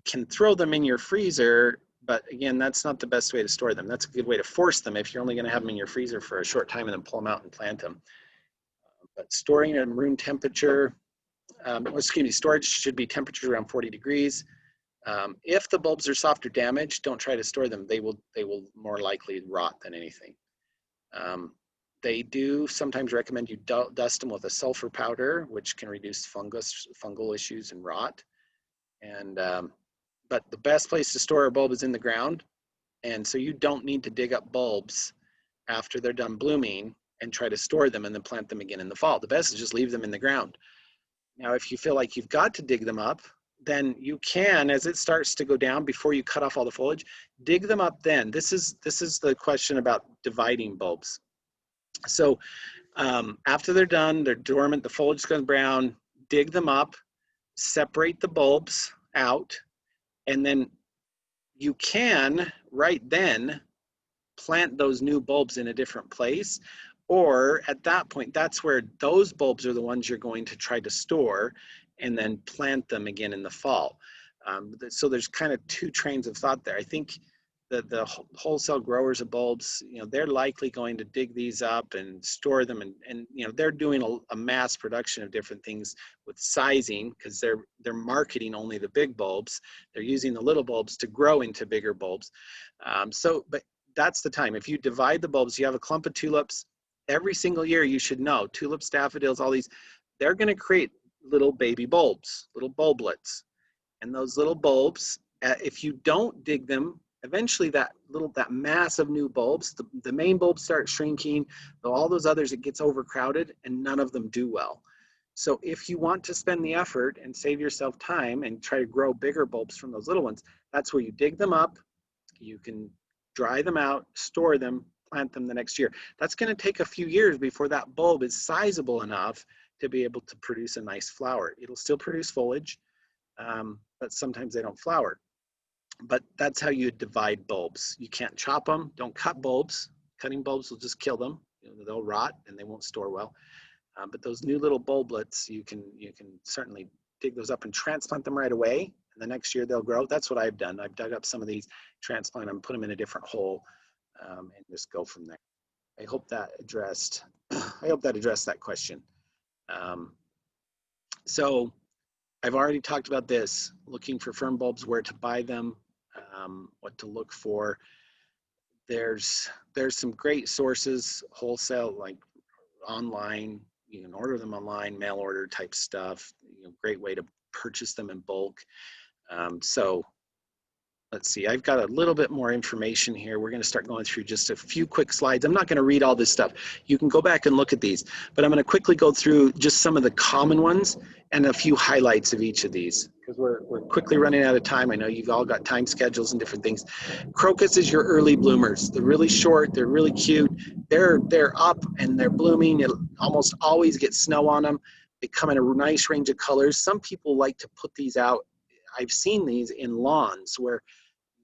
can throw them in your freezer, but again, that's not the best way to store them. That's a good way to force them if you're only gonna have them in your freezer for a short time and then pull them out and plant them. But storing at room temperature, storage should be temperature around 40 degrees. If the bulbs are soft or damaged, don't try to store them. They will more likely rot than anything. They do sometimes recommend you dust them with a sulfur powder, which can reduce fungal issues and rot. And but the best place to store a bulb is in the ground, and so you don't need to dig up bulbs after they're done blooming and try to store them and then plant them again in the fall. The best is just leave them in the ground. Now, if you feel like you've got to dig them up, then you can, as it starts to go down before you cut off all the foliage, dig them up then. This is the question about dividing bulbs. So after they're done, they're dormant, the foliage goes brown, dig them up, separate the bulbs out, and then you can, right then, plant those new bulbs in a different place. Or at that point, that's where those bulbs are the ones you're going to try to store and then plant them again in the fall. So there's kind of two trains of thought there. I think the wholesale growers of bulbs, they're likely going to dig these up and store them, and they're doing a mass production of different things with sizing because they're marketing only the big bulbs. They're using the little bulbs to grow into bigger bulbs. But that's the time. If you divide the bulbs, you have a clump of tulips. Every single year, you should know, tulips, daffodils, all these, they're going to create little baby bulbs, little bulblets. And those little bulbs, if you don't dig them, eventually that mass of new bulbs, the main bulbs start shrinking, all those others, it gets overcrowded and none of them do well. So if you want to spend the effort and save yourself time and try to grow bigger bulbs from those little ones, that's where you dig them up, you can dry them out, store them, plant them the next year. That's going to take a few years before that bulb is sizable enough to be able to produce a nice flower. It'll still produce foliage, but sometimes they don't flower. But that's how you divide bulbs. You can't chop them, don't cut bulbs. Cutting bulbs will just kill them. They'll rot and they won't store well. But those new little bulblets, you can certainly dig those up and transplant them right away. And the next year they'll grow. That's what I've done. I've dug up some of these, transplant them, put them in a different hole, and just go from there. I hope that addressed that question. So I've already talked about this, looking for fern bulbs, where to buy them, what to look for. There's some great sources, wholesale, like online. You can order them online, mail order type stuff. Great way to purchase them in bulk. So let's see, I've got a little bit more information here. We're going to start going through just a few quick slides. I'm not going to read all this stuff. You can go back and look at these, but I'm going to quickly go through just some of the common ones and a few highlights of each of these because we're quickly running out of time. I know you've all got time schedules and different things. Crocus is your early bloomers. They're really short. They're really cute. They're up and they're blooming. It almost always gets snow on them. They come in a nice range of colors. Some people like to put these out. I've seen these in lawns where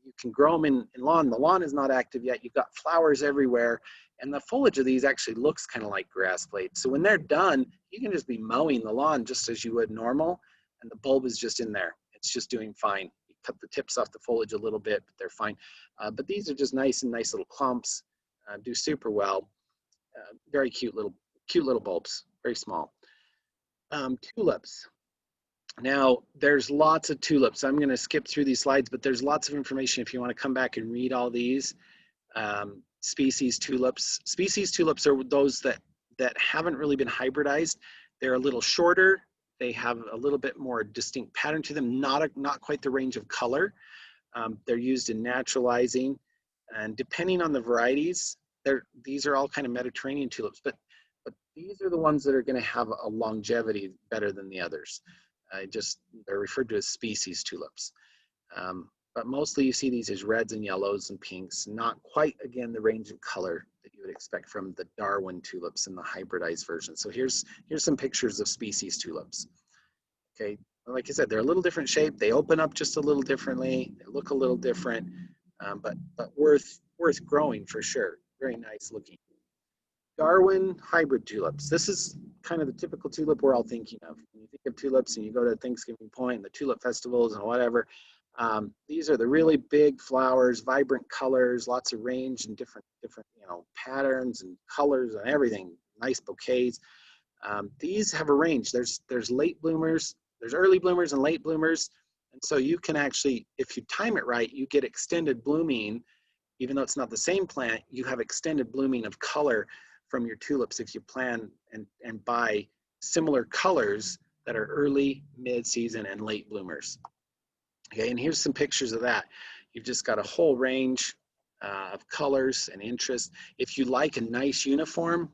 you can grow them in lawn. The lawn is not active yet. You've got flowers everywhere. And the foliage of these actually looks kind of like grass blades. So when they're done, you can just be mowing the lawn just as you would normal. And the bulb is just in there. It's just doing fine. You cut the tips off the foliage a little bit, but they're fine. But these are just nice little clumps, do super well. Very cute little bulbs, very small. Tulips. Now, there's lots of tulips. I'm going to skip through these slides, but there's lots of information if you want to come back and read all these. Species tulips. Species tulips are those that haven't really been hybridized. They're a little shorter. They have a little bit more distinct pattern to them, not quite the range of color. They're used in naturalizing. And depending on the varieties, these are all kind of Mediterranean tulips, but these are the ones that are going to have a longevity better than the others. They're referred to as species tulips. But mostly you see these as reds and yellows and pinks, not quite, again, the range of color that you would expect from the Darwin tulips and the hybridized version. So here's some pictures of species tulips. Okay, like I said, they're a little different shape. They open up just a little differently. They look a little different, but worth growing for sure. Very nice looking. Darwin hybrid tulips. This is kind of the typical tulip we're all thinking of. When you think of tulips and you go to Thanksgiving Point and the tulip festivals and whatever, these are the really big flowers, vibrant colors, lots of range and different patterns and colors and everything. Nice bouquets. These have a range. There's late bloomers, there's early bloomers and late bloomers, and so you can actually, if you time it right, you get extended blooming. Even though it's not the same plant, you have extended blooming of color from your tulips if you plan and buy similar colors that are early, mid-season, and late bloomers. Okay, and here's some pictures of that. You've just got a whole range of colors and interest. If you like a nice uniform,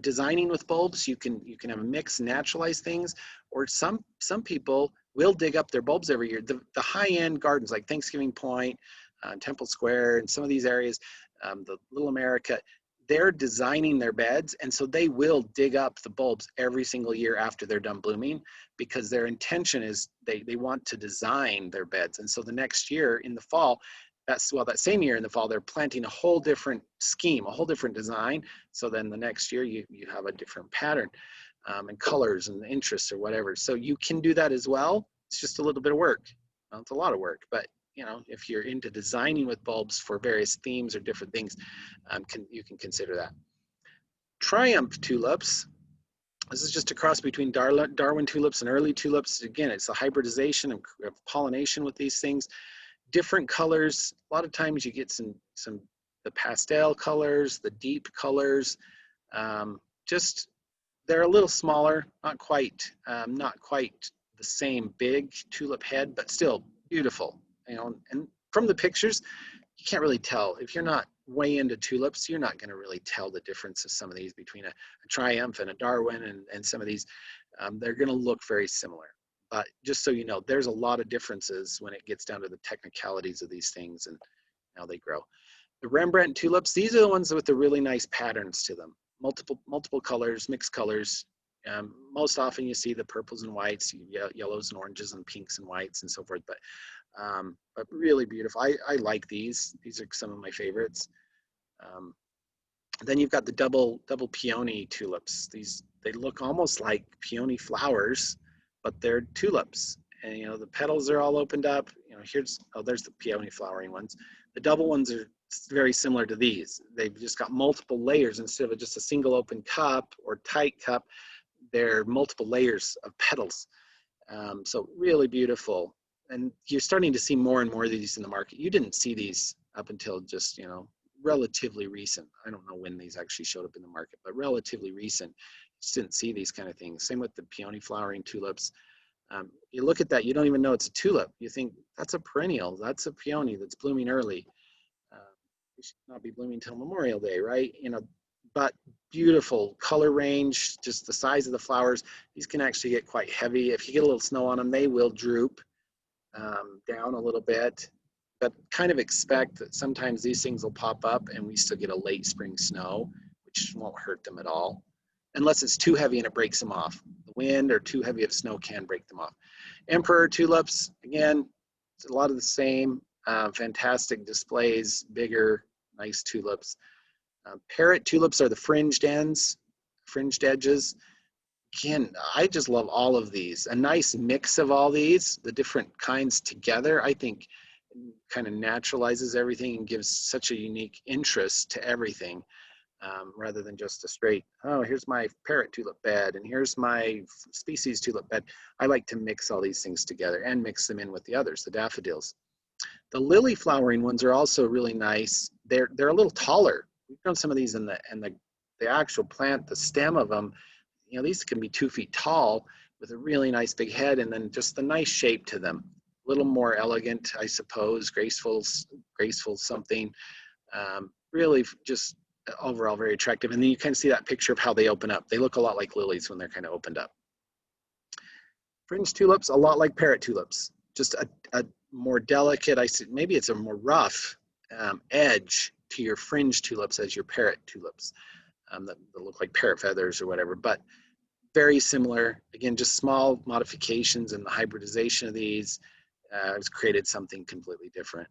designing with bulbs, you can have a mix, naturalize things, or some people will dig up their bulbs every year. The high-end gardens like Thanksgiving Point, Temple Square, and some of these areas, the Little America, they're designing their beds, and so they will dig up the bulbs every single year after they're done blooming, because their intention is they want to design their beds. And so the next year in the fall, that same year in the fall, they're planting a whole different scheme, a whole different design. So then the next year you have a different pattern and colors and interests or whatever. So you can do that as well. It's just a little bit of work. Well, it's a lot of work, but if you're into designing with bulbs for various themes or different things, you can consider that. Triumph tulips. This is just a cross between Darwin tulips and early tulips. Again, it's a hybridization of pollination with these things. Different colors. A lot of times you get some the pastel colors, the deep colors. They're a little smaller, not quite the same big tulip head, but still beautiful. And from the pictures, you can't really tell. If you're not way into tulips, you're not going to really tell the difference of some of these between a Triumph and a Darwin and some of these. They're going to look very similar. But just so you know, there's a lot of differences when it gets down to the technicalities of these things and how they grow. The Rembrandt tulips, these are the ones with the really nice patterns to them. Multiple colors, mixed colors. Most often you see the purples and whites, yellows and oranges and pinks and whites and so forth. But really beautiful. I like these. These are some of my favorites. Then you've got the double peony tulips. They look almost like peony flowers, but they're tulips. And the petals are all opened up. There's the peony flowering ones. The double ones are very similar to these. They've just got multiple layers instead of just a single open cup or tight cup. They're multiple layers of petals. So really beautiful. And you're starting to see more and more of these in the market. You didn't see these up until just, relatively recent. I don't know when these actually showed up in the market, but relatively recent. Just didn't see these kind of things. Same with the peony flowering tulips. You look at that, you don't even know it's a tulip. You think that's a perennial, that's a peony that's blooming early. It should not be blooming till Memorial Day, right? But beautiful color range, just the size of the flowers. These can actually get quite heavy. If you get a little snow on them, they will droop down a little bit. But kind of expect that sometimes these things will pop up and we still get a late spring snow, which won't hurt them at all, unless it's too heavy and it breaks them off. The wind or too heavy of snow can break them off. Emperor tulips, again, it's a lot of the same. Fantastic displays, bigger, nice tulips. Parrot tulips are the fringed edges. Again, I just love all of these. A nice mix of all these, the different kinds together, I think kind of naturalizes everything and gives such a unique interest to everything, rather than just a straight, oh, here's my parrot tulip bed and here's my species tulip bed. I like to mix all these things together and mix them in with the others, the daffodils. The lily flowering ones are also really nice. They're a little taller. We've done some of these in the actual plant, the stem of them. These can be 2 feet tall with a really nice big head and then just the nice shape to them. A little more elegant, I suppose, graceful something. Really just overall very attractive. And then you kind of see that picture of how they open up. They look a lot like lilies when they're kind of opened up. Fringe tulips, a lot like parrot tulips, just a more delicate, maybe it's a more rough edge to your fringe tulips as your parrot tulips that look like parrot feathers or whatever, but very similar. Again, just small modifications in the hybridization of these has created something completely different.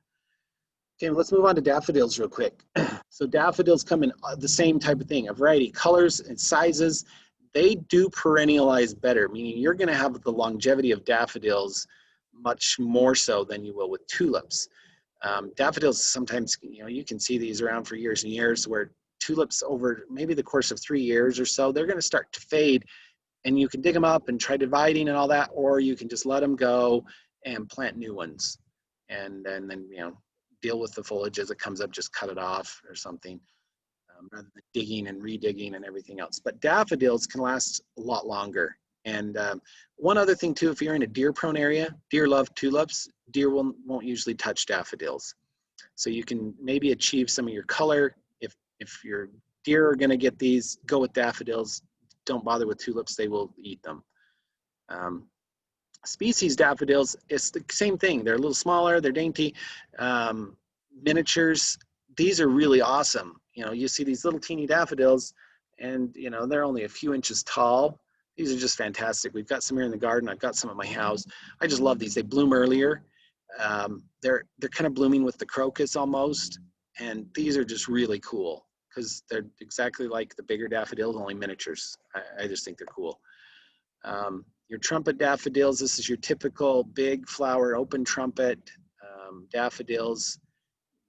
Okay, let's move on to daffodils real quick. So daffodils come in the same type of thing, a variety of colors and sizes. They do perennialize better, meaning you're going to have the longevity of daffodils much more so than you will with tulips. Daffodils sometimes, you can see these around for years and years, where tulips over maybe the course of 3 years or so, they're going to start to fade, and you can dig them up and try dividing and all that, or you can just let them go and plant new ones, and then deal with the foliage as it comes up, just cut it off or something, rather than digging and redigging and everything else. But daffodils can last a lot longer. And one other thing too, if you're in a deer-prone area, deer love tulips, deer won't usually touch daffodils. So you can maybe achieve some of your color. If your deer are gonna get these, go with daffodils. Don't bother with tulips, they will eat them. Species daffodils, it's the same thing. They're a little smaller, they're dainty. Miniatures, these are really awesome. You see these little teeny daffodils, and they're only a few inches tall. These are just fantastic. We've got some here in the garden. I've got some at my house. I just love these. They bloom earlier. They're kind of blooming with the crocus almost, and these are just really cool because they're exactly like the bigger daffodils, only miniatures. I just think they're cool. Your trumpet daffodils, this is your typical big flower open trumpet daffodils.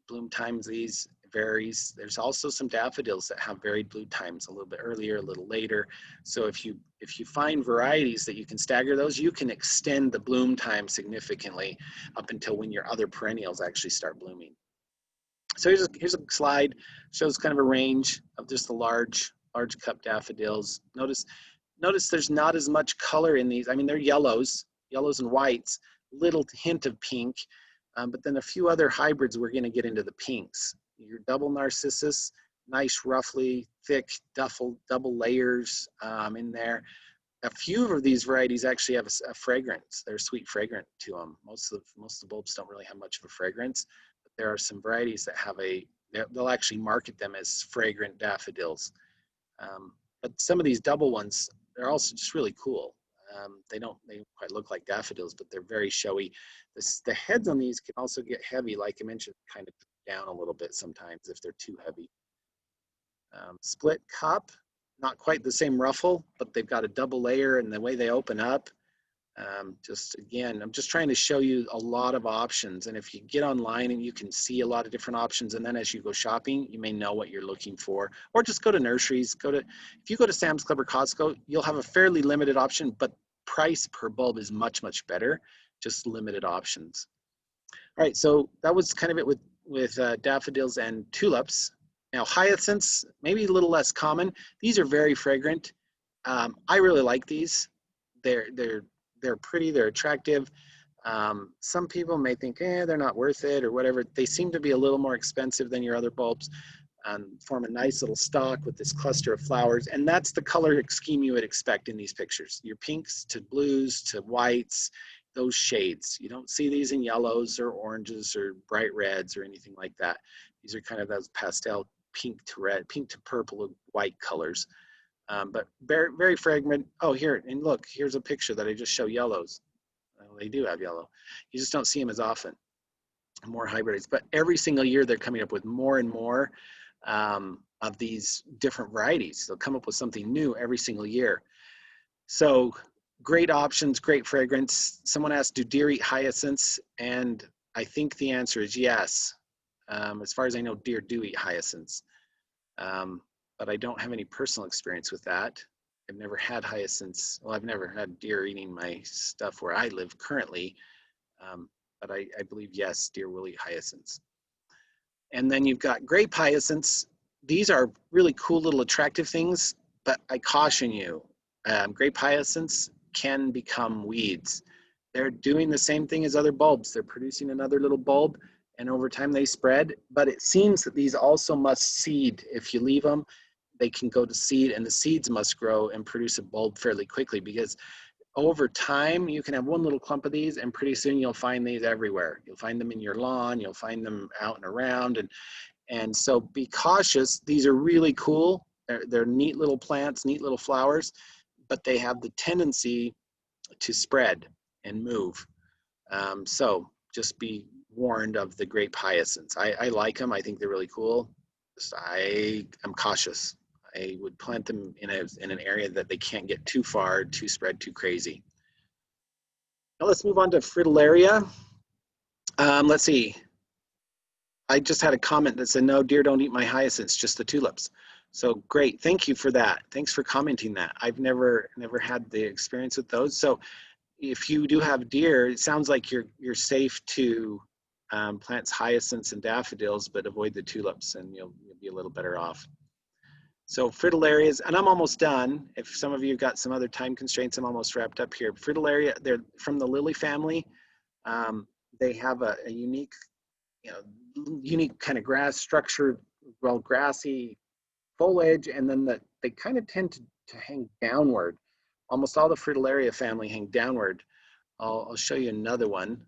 Bloom times these varies. There's also some daffodils that have varied bloom times, a little bit earlier, a little later. So if you find varieties that you can stagger those, you can extend the bloom time significantly up until when your other perennials actually start blooming. So here's a slide, shows kind of a range of just the large cup daffodils. Notice there's not as much color in these. I mean, they're yellows and whites, little hint of pink, but then a few other hybrids, we're gonna get into the pinks. Your double narcissus, nice, roughly thick double layers in there. A few of these varieties actually have a fragrance. They're sweet fragrant to them. Most of the bulbs don't really have much of a fragrance, but there are some varieties that have they'll actually market them as fragrant daffodils. But some of these double ones, they're also just really cool. They don't quite look like daffodils, but they're very showy. The heads on these can also get heavy, like I mentioned, kind of down a little bit sometimes if they're too heavy. Split cup, not quite the same ruffle, but they've got a double layer, and the way they open up, again, I'm just trying to show you a lot of options. And if you get online and you can see a lot of different options, and then as you go shopping, you may know what you're looking for, or just go to nurseries. If you go to Sam's Club or Costco, you'll have a fairly limited option, but price per bulb is much, much better, just limited options. All right, so that was kind of it with daffodils and tulips. Now hyacinths, maybe a little less common. These are very fragrant. I really like these. They're pretty, they're attractive. Some people may think, they're not worth it or whatever. They seem to be a little more expensive than your other bulbs, form a nice little stalk with this cluster of flowers. And that's the color scheme you would expect in these pictures. Your pinks to blues to whites, those shades. You don't see these in yellows or oranges or bright reds or anything like that. These are kind of those pastel pink to red, pink to purple and white colors. But very, very fragrant. Oh, here, and look, here's a picture that I just show yellows. Well, they do have yellow. You just don't see them as often. More hybrids, but every single year they're coming up with more and more of these different varieties. They'll come up with something new every single year. So great options, great fragrance. Someone asked, do deer eat hyacinths? And I think the answer is yes. As far as I know, deer do eat hyacinths. But I don't have any personal experience with that. I've never had hyacinths. Well, I've never had deer eating my stuff where I live currently. But I believe, yes, deer will eat hyacinths. And then you've got grape hyacinths. These are really cool little attractive things, but I caution you, grape hyacinths can become weeds. They're doing the same thing as other bulbs. They're producing another little bulb, and over time they spread. But it seems that these also must seed. If you leave them, they can go to seed, and the seeds must grow and produce a bulb fairly quickly, because over time you can have one little clump of these and pretty soon you'll find these everywhere. You'll find them in your lawn, you'll find them out and around, and so be cautious. These are really cool. They're neat little plants, neat little flowers, but they have the tendency to spread and move. So just be warned of the grape hyacinths. I like them. I think they're really cool. I'm cautious. I would plant them in an area that they can't get too far, too spread, too crazy. Now let's move on to fritillaria. Let's see. I just had a comment that said, no, deer don't eat my hyacinths, just the tulips. So great, thank you for that. Thanks for commenting that. I've never had the experience with those. So if you do have deer, it sounds like you're safe to plant hyacinths and daffodils, but avoid the tulips and you'll be a little better off. So fritillarias, and I'm almost done. If some of you have got some other time constraints, I'm almost wrapped up here. Fritillaria, they're from the lily family. They have a unique, unique kind of grass structure, well, grassy foliage, and then they kind of tend to hang downward. Almost all the fritillaria family hang downward. I'll show you another one.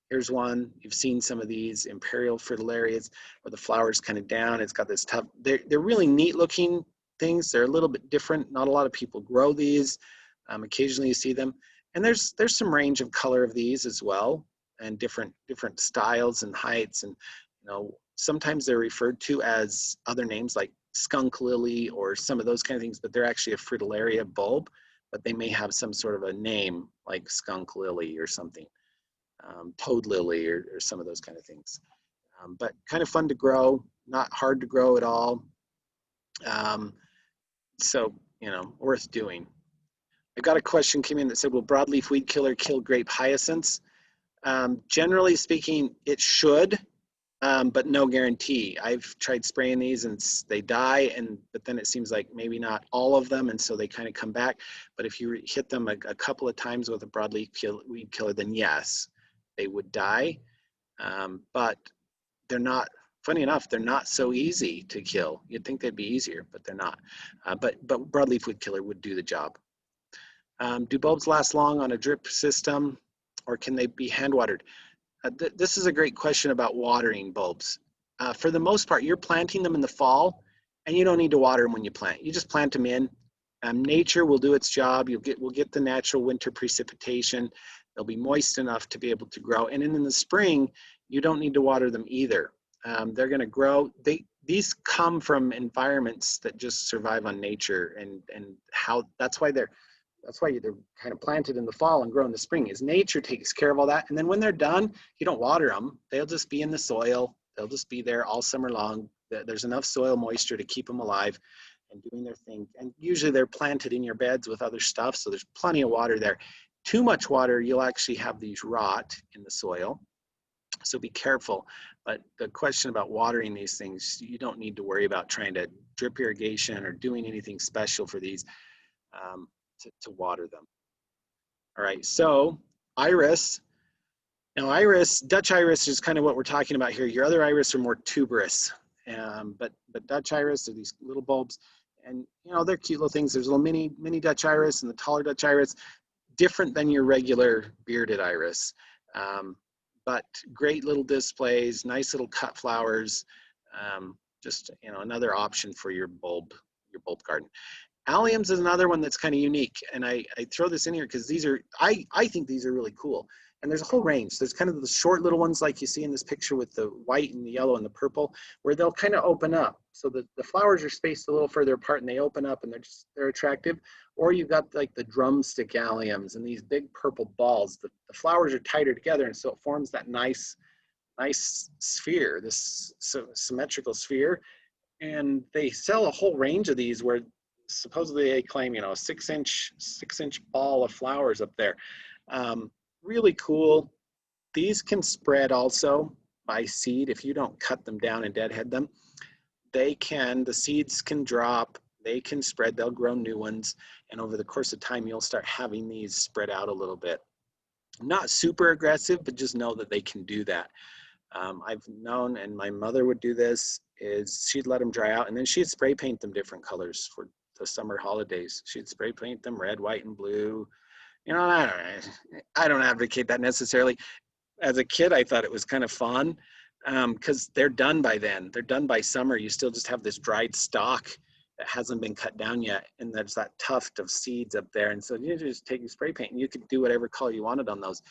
Here's one. You've seen some of these imperial fritillarias where the flower's kind of down. It's got this tough, they're really neat looking things. They're a little bit different. Not a lot of people grow these. Occasionally you see them. And there's some range of color of these as well, and different styles and heights. And sometimes they're referred to as other names like skunk lily or some of those kind of things, but they're actually a fritillaria bulb, but they may have some sort of a name like skunk lily or something. Toad lily or some of those kind of things. But kind of fun to grow, not hard to grow at all. So, worth doing. I got a question came in that said, will broadleaf weed killer kill grape hyacinths? Generally speaking, it should, but no guarantee. I've tried spraying these and they die, but then it seems like maybe not all of them, and so they kind of come back. But if you hit them a couple of times with a broadleaf weed killer, then yes, they would die. But they're not, funny enough, they're not so easy to kill. You'd think they'd be easier, but they're not. But broadleaf weed killer would do the job. Do bulbs last long on a drip system, or can they be hand watered? This is a great question about watering bulbs. For the most part, you're planting them in the fall, and you don't need to water them when you plant. You just plant them in. Nature will do its job. We'll get the natural winter precipitation. They'll be moist enough to be able to grow. And then in the spring, you don't need to water them either. They're going to grow. These come from environments that just survive on nature, and that's why they're kind of planted in the fall and grow in the spring. Is nature takes care of all that. And then when they're done, you don't water them. They'll just be in the soil. They'll just be there all summer long. There's enough soil moisture to keep them alive and doing their thing. And usually they're planted in your beds with other stuff, so there's plenty of water there. Too much water, you'll actually have these rot in the soil. So be careful. But the question about watering these things, you don't need to worry about trying to drip irrigation or doing anything special for these to water them. All right, so iris. Now iris, Dutch iris is kind of what we're talking about here. Your other iris are more tuberous, but Dutch iris are these little bulbs, and they're cute little things. There's a little mini Dutch iris and the taller Dutch iris, different than your regular bearded iris, but great little displays, nice little cut flowers. Just another option for your bulb garden. Alliums is another one that's kind of unique, and I throw this in here because these are, I think these are really cool. And there's a whole range. There's kind of the short little ones like you see in this picture with the white and the yellow and the purple, where they'll kind of open up. So the flowers are spaced a little further apart and they open up and they're attractive. Or you've got like the drumstick alliums and these big purple balls. The flowers are tighter together, and so it forms that nice sphere, this symmetrical sphere. And they sell a whole range of these where supposedly they claim, a 6-inch ball of flowers up there. Really cool. These can spread also by seed. If you don't cut them down and deadhead them, the seeds can drop, they can spread, they'll grow new ones. And over the course of time, you'll start having these spread out a little bit. Not super aggressive, but just know that they can do that. I've known, and my mother would do this, is she'd let them dry out and then she'd spray paint them different colors for the summer holidays. She'd spray paint them red, white, and blue. You know, I don't advocate that necessarily. As a kid, I thought it was kind of fun because they're done by then. They're done by summer. You still just have this dried stalk that hasn't been cut down yet, and there's that tuft of seeds up there. And so you just take your spray paint and you could do whatever color you wanted on those.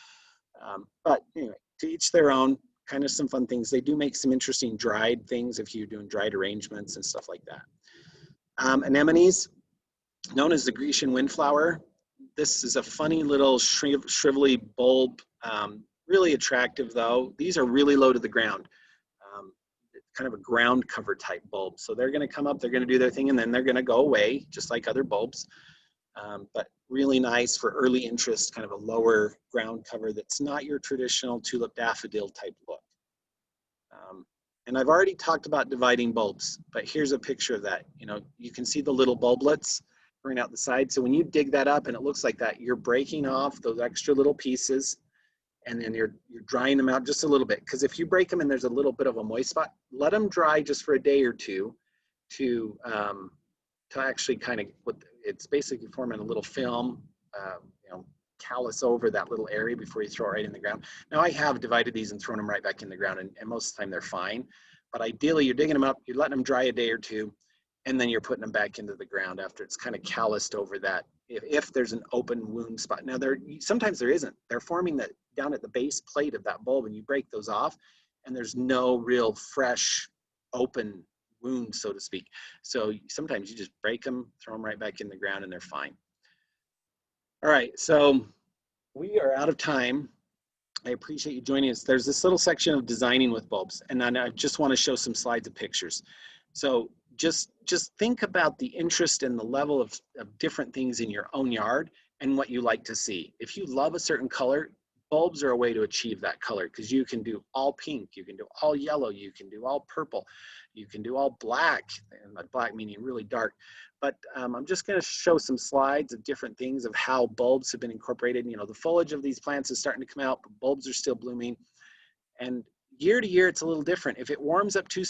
But anyway, to each their own. Kind of some fun things. They do make some interesting dried things if you're doing dried arrangements and stuff like that. Anemones, known as the Grecian windflower. This is a funny little shrivelly bulb. Really attractive though. These are really low to the ground. Kind of a ground cover type bulb. So they're going to come up, they're going to do their thing, and then they're going to go away, just like other bulbs. But really nice for early interest, kind of a lower ground cover that's not your traditional tulip daffodil type look. And I've already talked about dividing bulbs, but here's a picture of that. You know, you can see the little bulblets growing out the side. So when you dig that up and it looks like that, you're breaking off those extra little pieces, and then you're drying them out just a little bit. Because if you break them and there's a little bit of a moist spot, let them dry just for a day or two to actually kind of, it's basically forming a little film, you know, callus over that little area before you throw it right in the ground. Now I have divided these and thrown them right back in the ground, and most of the time they're fine. But ideally you're digging them up, you're letting them dry a day or two, and then you're putting them back into the ground after it's kind of calloused over that. If there's an open wound spot. Now sometimes there isn't. They're forming that down at the base plate of that bulb, and you break those off and there's no real fresh open wound, so to speak. So sometimes you just break them, throw them right back in the ground, and they're fine. All right, so we are out of time. I appreciate you joining us. There's this little section of designing with bulbs, and then I just want to show some slides of pictures. So just think about the interest and the level of different things in your own yard and what you like to see. If you love a certain color, bulbs are a way to achieve that color, because you can do all pink, you can do all yellow, you can do all purple, you can do all black, and black meaning really dark. But I'm just going to show some slides of different things of how bulbs have been incorporated. You know, the foliage of these plants is starting to come out, but bulbs are still blooming. And year to year, it's a little different. If it warms up too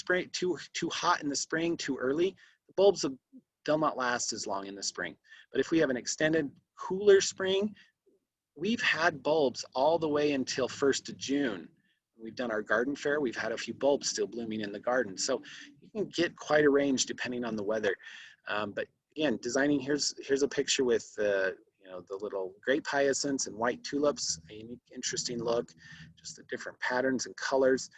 hot in the spring, too early, the bulbs they'll not last as long in the spring. But if we have an extended, cooler spring, we've had bulbs all the way until 1st of June. We've done our garden fair. We've had a few bulbs still blooming in the garden. So you can get quite a range depending on the weather. But again, designing, here's a picture with you know, the little grape hyacinths and white tulips, a unique, interesting look, just the different patterns and colors.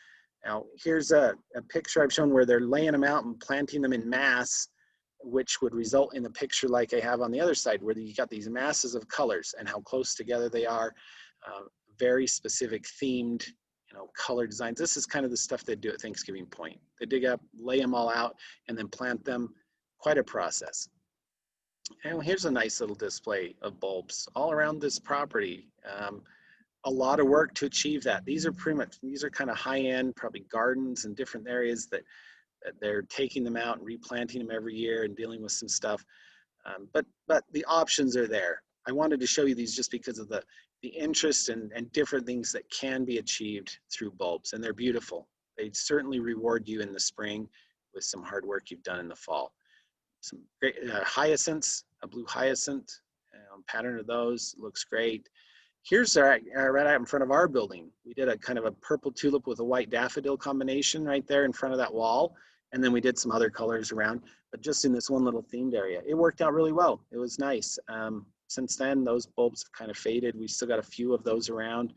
Now, here's a picture I've shown where they're laying them out and planting them in mass, which would result in a picture like I have on the other side, where you got these masses of colors and how close together they are, very specific themed, you know, color designs. This is kind of the stuff they do at Thanksgiving Point. They dig up, lay them all out, and then plant them. Quite a process. And here's a nice little display of bulbs all around this property. A lot of work to achieve that. These are kind of high-end, probably gardens and different areas that they're taking them out and replanting them every year and dealing with some stuff. But the options are there. I wanted to show you these just because of the interest and different things that can be achieved through bulbs, and they're beautiful. They certainly reward you in the spring with some hard work you've done in the fall. Some great hyacinths, a blue hyacinth, pattern of those looks great. Here's right out in front of our building. We did a kind of a purple tulip with a white daffodil combination right there in front of that wall. And then we did some other colors around, but just in this one little themed area. It worked out really well. It was nice. Since then, those bulbs have kind of faded. We still got a few of those around.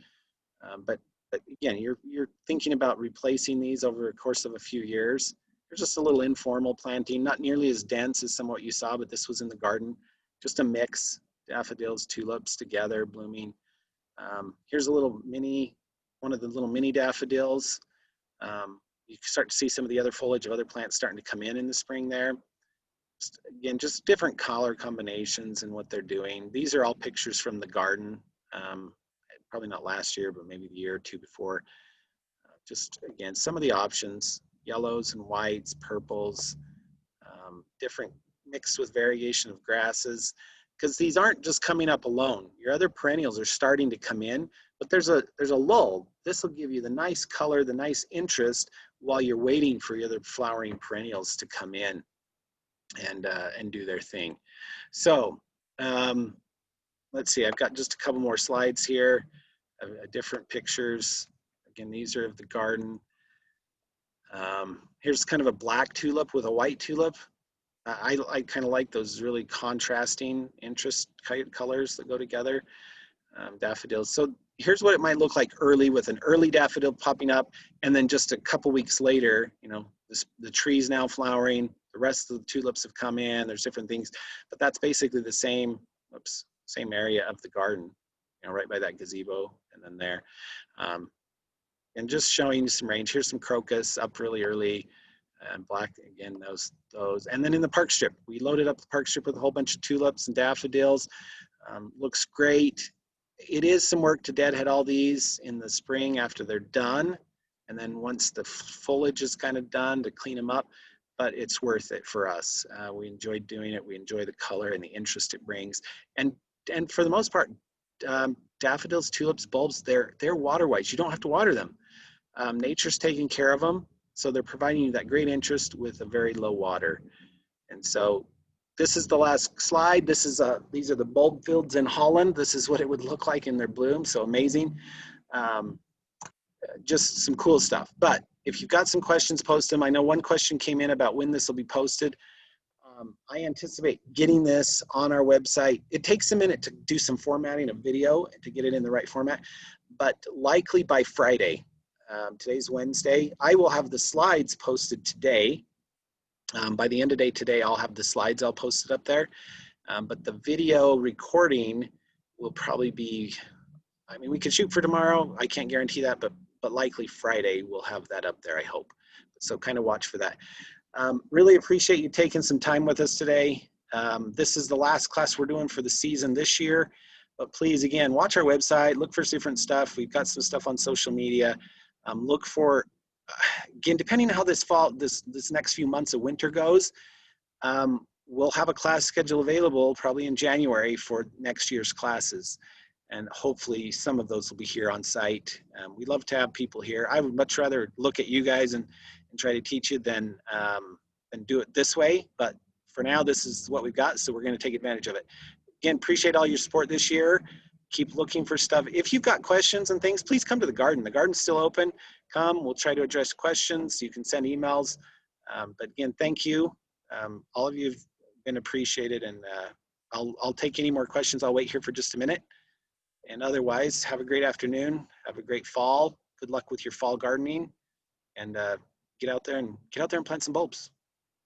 But again, you're thinking about replacing these over the course of a few years. There's just a little informal planting, not nearly as dense as some of what you saw, but this was in the garden. Just a mix, daffodils, tulips together, blooming. Here's a little one of the little mini daffodils. You start to see some of the other foliage of other plants starting to come in the spring there. Again, just different color combinations and what they're doing. These are all pictures from the garden. Probably not last year, but maybe the year or two before. Just again, some of the options. Yellows and whites, purples, different mixed with variation of grasses, because these aren't just coming up alone. Your other perennials are starting to come in, but there's a lull. this will give you the nice color, the nice interest while you're waiting for your other flowering perennials to come in and do their thing. So let's see, I've got just a couple more slides here, different pictures. Again, these are of the garden. Here's kind of a black tulip with a white tulip. I kind of like those really contrasting interest colors that go together. Daffodils. So here's what it might look like early, with an early daffodil popping up, and then just a couple weeks later, you know, the tree's now flowering, the rest of the tulips have come in, there's different things, but that's basically the same, same area of the garden, you know, right by that gazebo and then there. And just showing you some range. Here's some crocus up really early, and black again, those. And then in the park strip, we loaded up the park strip with a whole bunch of tulips and daffodils. Looks great. It is some work to deadhead all these in the spring after they're done, and then once the foliage is kind of done, to clean them up, but it's worth it for us. We enjoy doing it. We enjoy the color and the interest it brings. And for the most part, daffodils, tulips, bulbs, they're water whites. You don't have to water them. Nature's taking care of them, so they're providing you that great interest with a very low water. And so this is the last slide. This is these are the bulb fields in Holland. This is what it would look like in their bloom. So amazing. Just some cool stuff. But if you've got some questions, post them. I know one question came in about when this will be posted. I anticipate getting this on our website. It takes a minute to do some formatting of video to get it in the right format, but likely by Friday. Today's Wednesday. I will have the slides posted today. By the end of the day today, I'll have the slides all posted up there. But the video recording will probably be, I mean, we could shoot for tomorrow. I can't guarantee that, but likely Friday we'll have that up there, I hope. So kind of watch for that. Really appreciate you taking some time with us today. This is the last class we're doing for the season this year. But please, again, watch our website, look for different stuff. We've got some stuff on social media. Look for, again, depending on how this next few months of winter goes, we'll have a class schedule available probably in January for next year's classes. And hopefully some of those will be here on site. We love to have people here. I would much rather look at you guys and try to teach you than do it this way. But for now, this is what we've got, so we're going to take advantage of it. Again, appreciate all your support this year. Keep looking for stuff. If you've got questions and things, please come to the garden. The garden's still open. Come, we'll try to address questions. You can send emails. But again, thank you. All of you have been appreciated, and I'll take any more questions. I'll wait here for just a minute. And otherwise, have a great afternoon. Have a great fall. Good luck with your fall gardening, and get out there and plant some bulbs.